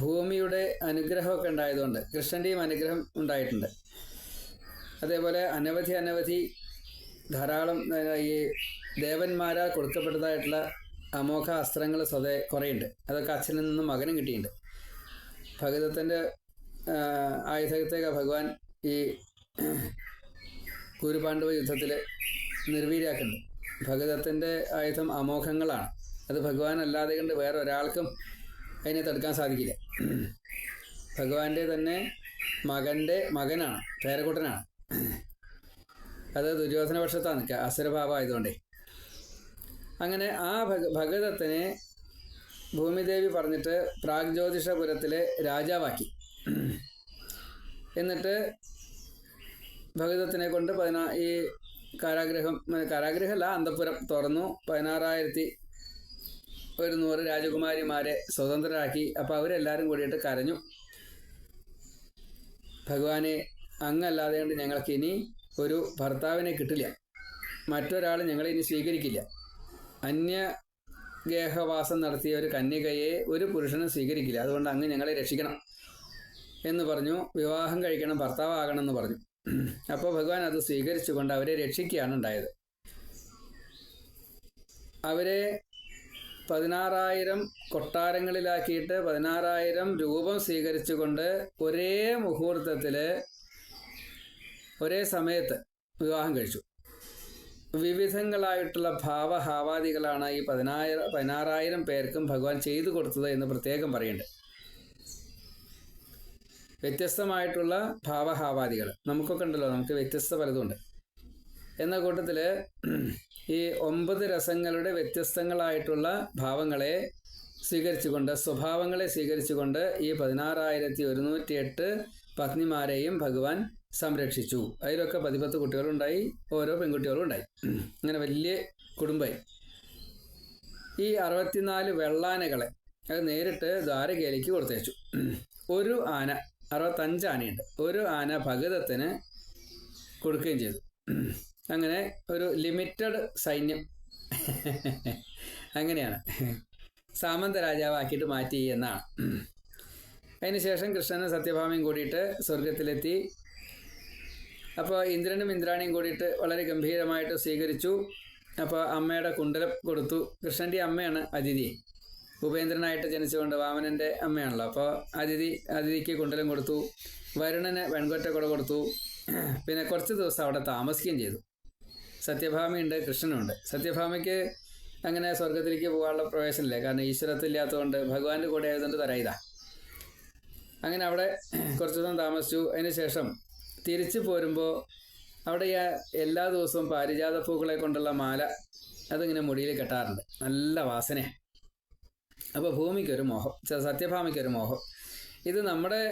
S1: ഭൂമിയുടെ അനുഗ്രഹമൊക്കെ ഉണ്ടായതുകൊണ്ട് കൃഷ്ണൻ്റെയും അനുഗ്രഹം ഉണ്ടായിട്ടുണ്ട്. അതേപോലെ അനവധി ധാരാളം ഈ ദേവന്മാരാൽ കൊടുക്കപ്പെട്ടതായിട്ടുള്ള അമോഘ അസ്ത്രങ്ങൾ കുറേയുണ്ട്. അതൊക്കെ അച്ഛനിൽ നിന്നും മകനും കിട്ടിയിട്ടുണ്ട്. ഭഗദത്തൻ്റെ ആയുധത്തേക്ക് ഭഗവാൻ ഈ കുരുപാണ്ഡവ യുദ്ധത്തിൽ നിർവീര്യാക്കുന്നുണ്ട്. ഭഗദത്തൻ്റെ ആയുധം അമോഘങ്ങളാണ്. അത് ഭഗവാൻ അല്ലാതെ കൊണ്ട് വേറെ ഒരാൾക്കും അതിനെ തടുക്കാൻ സാധിക്കില്ല. ഭഗവാന്റെ തന്നെ മകനാണ്, പേരക്കുട്ടനാണ്. അത് ദുര്യോധന പക്ഷത്താണ് നിൽക്കുക, അസുരഭാവം ആയതുകൊണ്ടേ. അങ്ങനെ ആ ഭഗദത്തനെ ഭൂമിദേവി പറഞ്ഞിട്ട് പ്രാഗ്ജ്യോതിഷപുരത്തിലെ രാജാവാക്കി. എന്നിട്ട് ഭഗദത്തനെ കൊണ്ട് ഈ കാരാഗ്രഹമല്ല, അന്തഃപുരം തുറന്നു. 16,100 രാജകുമാരിമാരെ സ്വതന്ത്രരാക്കി. അപ്പോൾ അവരെല്ലാവരും കൂടിയിട്ട് കരഞ്ഞു, ഭഗവാനെ അങ്ങല്ലാതെ കൊണ്ട് ഞങ്ങൾക്ക് ഇനി ഒരു ഭർത്താവിനെ കിട്ടില്ല, മറ്റൊരാൾ ഞങ്ങളെ ഇനി സ്വീകരിക്കില്ല. അന്യഗേഹവാസം നടത്തിയ ഒരു കന്യകയെ ഒരു പുരുഷനും സ്വീകരിക്കില്ല. അതുകൊണ്ട് അങ്ങ് ഞങ്ങളെ രക്ഷിക്കണം എന്ന് പറഞ്ഞു. വിവാഹം കഴിക്കണം, ഭർത്താവാകണം എന്ന് പറഞ്ഞു. അപ്പോൾ ഭഗവാൻ അത് സ്വീകരിച്ചുകൊണ്ട് അവരെ രക്ഷിക്കുകയാണ് ഉണ്ടായത്. അവരെ 16,000 കൊട്ടാരങ്ങളിലാക്കിയിട്ട് 16,000 രൂപം സ്വീകരിച്ചുകൊണ്ട് ഒരേ മുഹൂർത്തത്തിൽ ഒരേ സമയത്ത് വിവാഹം കഴിച്ചു. വിവിധങ്ങളായിട്ടുള്ള ഭാവഹാവാദികളാണ് ഈ 16,000 പേർക്കും ഭഗവാൻ ചെയ്തു കൊടുത്തത് എന്ന് പ്രത്യേകം പറയുന്നുണ്ട്. വ്യത്യസ്തമായിട്ടുള്ള ഭാവഹാവാദികൾ നമുക്കൊക്കെ ഉണ്ടല്ലോ, നമുക്ക് വ്യത്യസ്ത പലതുമുണ്ട്. എന്ന കൂട്ടത്തിൽ ഈ 9 രസങ്ങളുടെ വ്യത്യസ്തങ്ങളായിട്ടുള്ള ഭാവങ്ങളെ സ്വീകരിച്ചുകൊണ്ട്, സ്വഭാവങ്ങളെ സ്വീകരിച്ചുകൊണ്ട് ഈ 16,108 പത്നിമാരെയും ഭഗവാൻ സംരക്ഷിച്ചു. അതിലൊക്കെ 10 കുട്ടികളുണ്ടായി, ഓരോ പെൺകുട്ടികളും ഉണ്ടായി. അങ്ങനെ വലിയ കുടുംബമായി. ഈ 64 വെള്ളാനകളെ അത് നേരിട്ട് ദ്വാരകയിലേക്ക് കൊടുത്തയച്ചു. ഒരു ആന, 65 ആനയുണ്ട്, ഒരു ആന ഭഗതത്തിന് കൊടുക്കുകയും ചെയ്തു. അങ്ങനെ ഒരു ലിമിറ്റഡ് സൈന്യം അങ്ങനെയാണ് സാമന്ത രാജാവാക്കിയിട്ട് മാറ്റി എന്നാണ്. അതിനുശേഷം കൃഷ്ണനും സത്യഭാമയും കൂടിയിട്ട് സ്വർഗത്തിലെത്തി. അപ്പോൾ ഇന്ദ്രനും ഇന്ദ്രാണിയും കൂടിയിട്ട് വളരെ ഗംഭീരമായിട്ട് സ്വീകരിച്ചു. അപ്പോൾ അമ്മയുടെ കുണ്ടലം കൊടുത്തു. കൃഷ്ണൻ്റെ അമ്മയാണ് അതിഥി, ഉപേന്ദ്രനായിട്ട് ജനിച്ചുകൊണ്ട് വാമനൻ്റെ അമ്മയാണല്ലോ. അപ്പോൾ അതിഥിക്ക് കുണ്ടലം കൊടുത്തു. വരുണന് വെൺകൊറ്റക്കുട കൊടുത്തു. പിന്നെ കുറച്ച് ദിവസം അവിടെ താമസിക്കുകയും ചെയ്തു. സത്യഭാമയുണ്ട്, കൃഷ്ണനുണ്ട്. സത്യഭാമയ്ക്ക് അങ്ങനെ സ്വർഗത്തിലേക്ക് പോകാനുള്ള പ്രവേശനമില്ല, കാരണം ഈശ്വരത്തില്ലാത്തതുകൊണ്ട് ഭഗവാന്റെ കൂടെ ആയതുകൊണ്ട് തരായിതാ. അങ്ങനെ അവിടെ കുറച്ച് ദിവസം താമസിച്ചു. അതിന് ശേഷം തിരിച്ചു പോരുമ്പോൾ അവിടെ എല്ലാ ദിവസവും പാരിജാത പൂക്കളെ കൊണ്ടുള്ള മാല അതിങ്ങനെ മുടിയിൽ കെട്ടാറുണ്ട്, നല്ല വാസനയാണ്. അപ്പോൾ ഭൂമിക്കൊരു മോഹം, സത്യഭാമയ്ക്കൊരു മോഹം, ഇത് നമ്മുടെ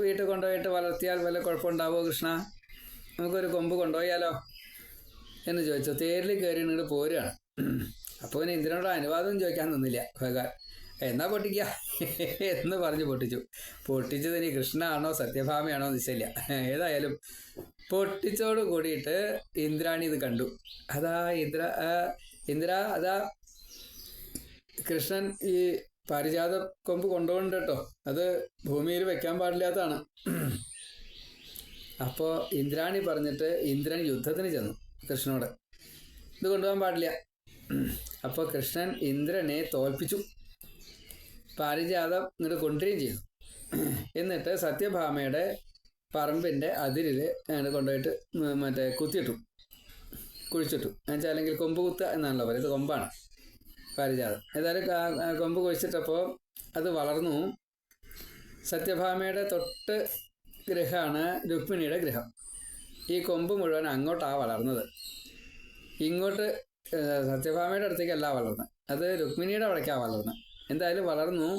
S1: വീട്ടിൽ കൊണ്ടുപോയിട്ട് വളർത്തിയാൽ വല്ല കുഴപ്പമുണ്ടാവുമോ കൃഷ്ണ, നമുക്കൊരു കൊമ്പ് കൊണ്ടുപോയാലോ എന്ന് ചോദിച്ചു. തേരിൽ കയറി ഇങ്ങോട്ട് പോരുകയാണ്. അപ്പോൾ ഇനി ഇന്ദ്രനോട് അനുവാദം ചോദിക്കാൻ നിന്നില്ല ഭഗവാൻ. എന്നാ പൊട്ടിക്കുക എന്ന് പറഞ്ഞ് പൊട്ടിച്ചു. പൊട്ടിച്ചതിന് കൃഷ്ണനാണോ സത്യഭാമയാണോ നിശ്ചയില്ല. ഏതായാലും പൊട്ടിച്ചോട് കൂടിയിട്ട് ഇന്ദ്രാണി ഇത് കണ്ടു. അതാ ഇന്ദ്ര അതാ കൃഷ്ണൻ ഈ പാരിജാത കൊമ്പ് കൊണ്ടുപോകണ്ട കേട്ടോ, അത് ഭൂമിയിൽ വെക്കാൻ പാടില്ലാത്തതാണ്. അപ്പോൾ ഇന്ദ്രാണി പറഞ്ഞിട്ട് ഇന്ദ്രൻ യുദ്ധത്തിന് ചെന്നു കൃഷ്ണനോട്, ഇത് കൊണ്ടുപോകാൻ പാടില്ല. അപ്പോൾ കൃഷ്ണൻ ഇന്ദ്രനെ തോൽപ്പിച്ചു, പാരിജാതം ഇങ്ങോട്ട് കൊണ്ടുവരികയും ചെയ്തു. എന്നിട്ട് സത്യഭാമയുടെ പറമ്പിൻ്റെ അതിരിൽ അങ്ങോട്ട് കൊണ്ടുപോയിട്ട് മറ്റേ കുത്തിയിട്ടു, കുഴിച്ചിട്ടു. എന്നുവെച്ചാൽ അല്ലെങ്കിൽ കൊമ്പ് കുത്തുക എന്നാണല്ലോ പറയുന്നത്, ഇത് കൊമ്പാണ് പാരിജാതം. ഏതായാലും കൊമ്പ് കുഴിച്ചിട്ടപ്പോൾ അത് വളർന്നു. സത്യഭാമയുടെ തൊട്ട് ഗൃഹമാണ് രുക്മിണിയുടെ ഗൃഹം. ഈ കൊമ്പ് മുഴുവൻ അങ്ങോട്ടാണ് വളർന്നത്, ഇങ്ങോട്ട് സത്യഭാമയുടെ അടുത്തേക്കല്ല വളർന്നത്, അത് രുക്മിണിയുടെ അവിടേക്കാണ് വളർന്നത്. എന്തായാലും വളർന്നു,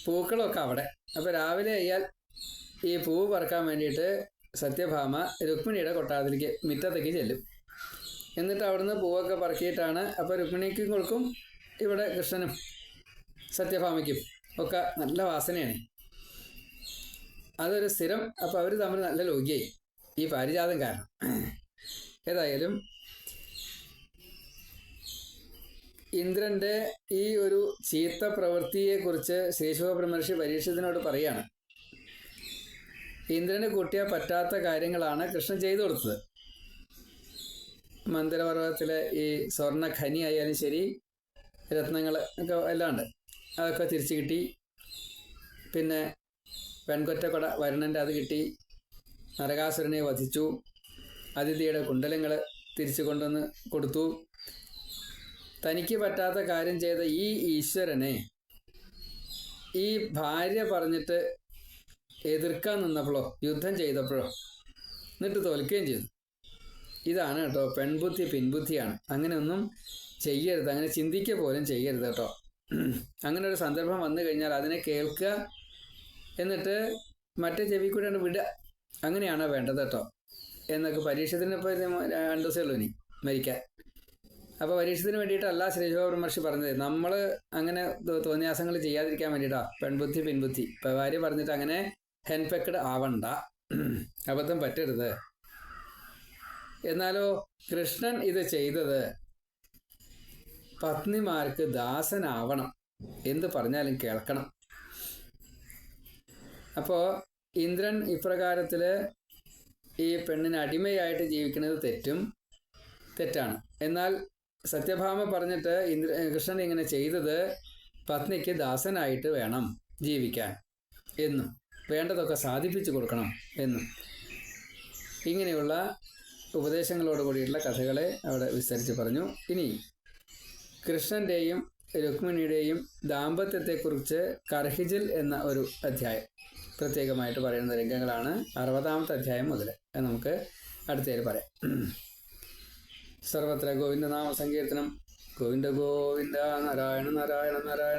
S1: പൂക്കളൊക്കെ അവിടെ. അപ്പോൾ രാവിലെ ആയാൽ ഈ പൂവ് പറക്കാൻ വേണ്ടിയിട്ട് സത്യഭാമ രുക്മിണിയുടെ കൊട്ടാരത്തിലേക്ക് മുറ്റത്തേക്ക് ചെല്ലും. എന്നിട്ട് അവിടുന്ന് പൂവൊക്കെ പറക്കിയിട്ടാണ്, അപ്പോൾ രുക്മിണിക്കും കൊടുക്കും, ഇവിടെ കൃഷ്ണനും സത്യഭാമയ്ക്കും ഒക്കെ നല്ല വാസനയാണ്. അതൊരു സ്ഥിരം. അപ്പോൾ അവർ തമ്മിൽ നല്ല ലോകിയായി, ഈ പാരിജാതം കാരണം. ഏതായാലും ഇന്ദ്രൻ്റെ ഈ ഒരു ചീത്ത പ്രവൃത്തിയെക്കുറിച്ച് ശ്രീശുഖബ്രഹ്മർഷി പരീക്ഷിത്തിനോട് പറയാണ്. ഇന്ദ്രന് കൂട്ടിയാൽ പറ്റാത്ത കാര്യങ്ങളാണ് കൃഷ്ണൻ ചെയ്തു കൊടുത്തത്. മന്ദരപർവ്വതത്തിലെ ഈ സ്വർണ്ണ ഖനി ആയാലും ശരി, രത്നങ്ങൾ ഒക്കെ എല്ലാം ഉണ്ട്, അതൊക്കെ തിരിച്ചു കിട്ടി. പിന്നെ വെൺകൊറ്റക്കൊട വരുണൻ്റെ അത് കിട്ടി. നരകാസുരനെ വധിച്ചു. അതിഥിയുടെ കുണ്ടലങ്ങൾ തിരിച്ചു കൊണ്ടുവന്ന് കൊടുത്തു. തനിക്ക് പറ്റാത്ത കാര്യം ചെയ്ത ഈ ഈശ്വരനെ ഈ ഭാര്യ പറഞ്ഞിട്ട് എതിർക്കാൻ നിന്നപ്പോഴോ, യുദ്ധം ചെയ്തപ്പോഴോ, എന്നിട്ട് തോൽക്കുകയും ചെയ്തു. ഇതാണ് കേട്ടോ പെൺബുദ്ധി, പിൻബുദ്ധിയാണ്. അങ്ങനെയൊന്നും ചെയ്യരുത്, അങ്ങനെ ചിന്തിക്കുക പോലും ചെയ്യരുത് കേട്ടോ. അങ്ങനെ ഒരു സന്ദർഭം വന്നു കഴിഞ്ഞാൽ അതിനെ കേൾക്കുക, എന്നിട്ട് മറ്റേ ചെവി കൂടെയാണ് വിടുക. അങ്ങനെയാണ് വേണ്ടത് കേട്ടോ. എന്നൊക്കെ പരീക്ഷത്തിന് ഇപ്പോൾ 2 ദിവസമേ ഉള്ളൂ ഇനി മരിക്കാൻ. അപ്പോൾ പരീക്ഷത്തിന് വേണ്ടിയിട്ടല്ല ശ്രീശുഖബ്രഹ്മർഷി പറഞ്ഞത്, നമ്മൾ അങ്ങനെ തോന്നിയാസങ്ങൾ ചെയ്യാതിരിക്കാൻ വേണ്ടിയിട്ടാണ്. പെൺബുദ്ധി പിൻബുദ്ധി. ഇപ്പോൾ ഭാര്യ പറഞ്ഞിട്ട് അങ്ങനെ ഹെൻപെക്കഡ് ആവണ്ട, അബദ്ധം പറ്റരുത്. എന്നാലോ കൃഷ്ണൻ ഇത് ചെയ്തത് പത്നിമാർക്ക് ദാസനാവണം, എന്ത് പറഞ്ഞാലും കേൾക്കണം. അപ്പോൾ ഇന്ദ്രൻ ഇപ്രകാരത്തിൽ ഈ പെണ്ണിന് അടിമയായിട്ട് ജീവിക്കുന്നത് തെറ്റാണ്. എന്നാൽ സത്യഭാമ പറഞ്ഞിട്ട് കൃഷ്ണൻ ഇങ്ങനെ ചെയ്തത് പത്നിക്ക് ദാസനായിട്ട് വേണം ജീവിക്കാൻ എന്നും വേണ്ടതൊക്കെ സാധിപ്പിച്ചു കൊടുക്കണം എന്നും ഇങ്ങനെയുള്ള ഉപദേശങ്ങളോട് കൂടിയിട്ടുള്ള കഥകളെ അവിടെ വിസ്തരിച്ച് പറഞ്ഞു. ഇനി കൃഷ്ണൻ്റെയും രുക്മിണിയുടെയും ദാമ്പത്യത്തെക്കുറിച്ച് കർഹിജിൽ എന്ന ഒരു അധ്യായം പ്രത്യേകമായിട്ട് പറയുന്ന രംഗങ്ങളാണ് 60ാമത്തെ അധ്യായം മുതൽ. നമുക്ക് അടുത്തതിൽ പറയാം. സർവത്ര ഗോവിന്ദനാമ സങ്കീർത്തനം. ഗോവിന്ദ ഗോവിന്ദ, നാരായണ നാരായണ നാരായണ.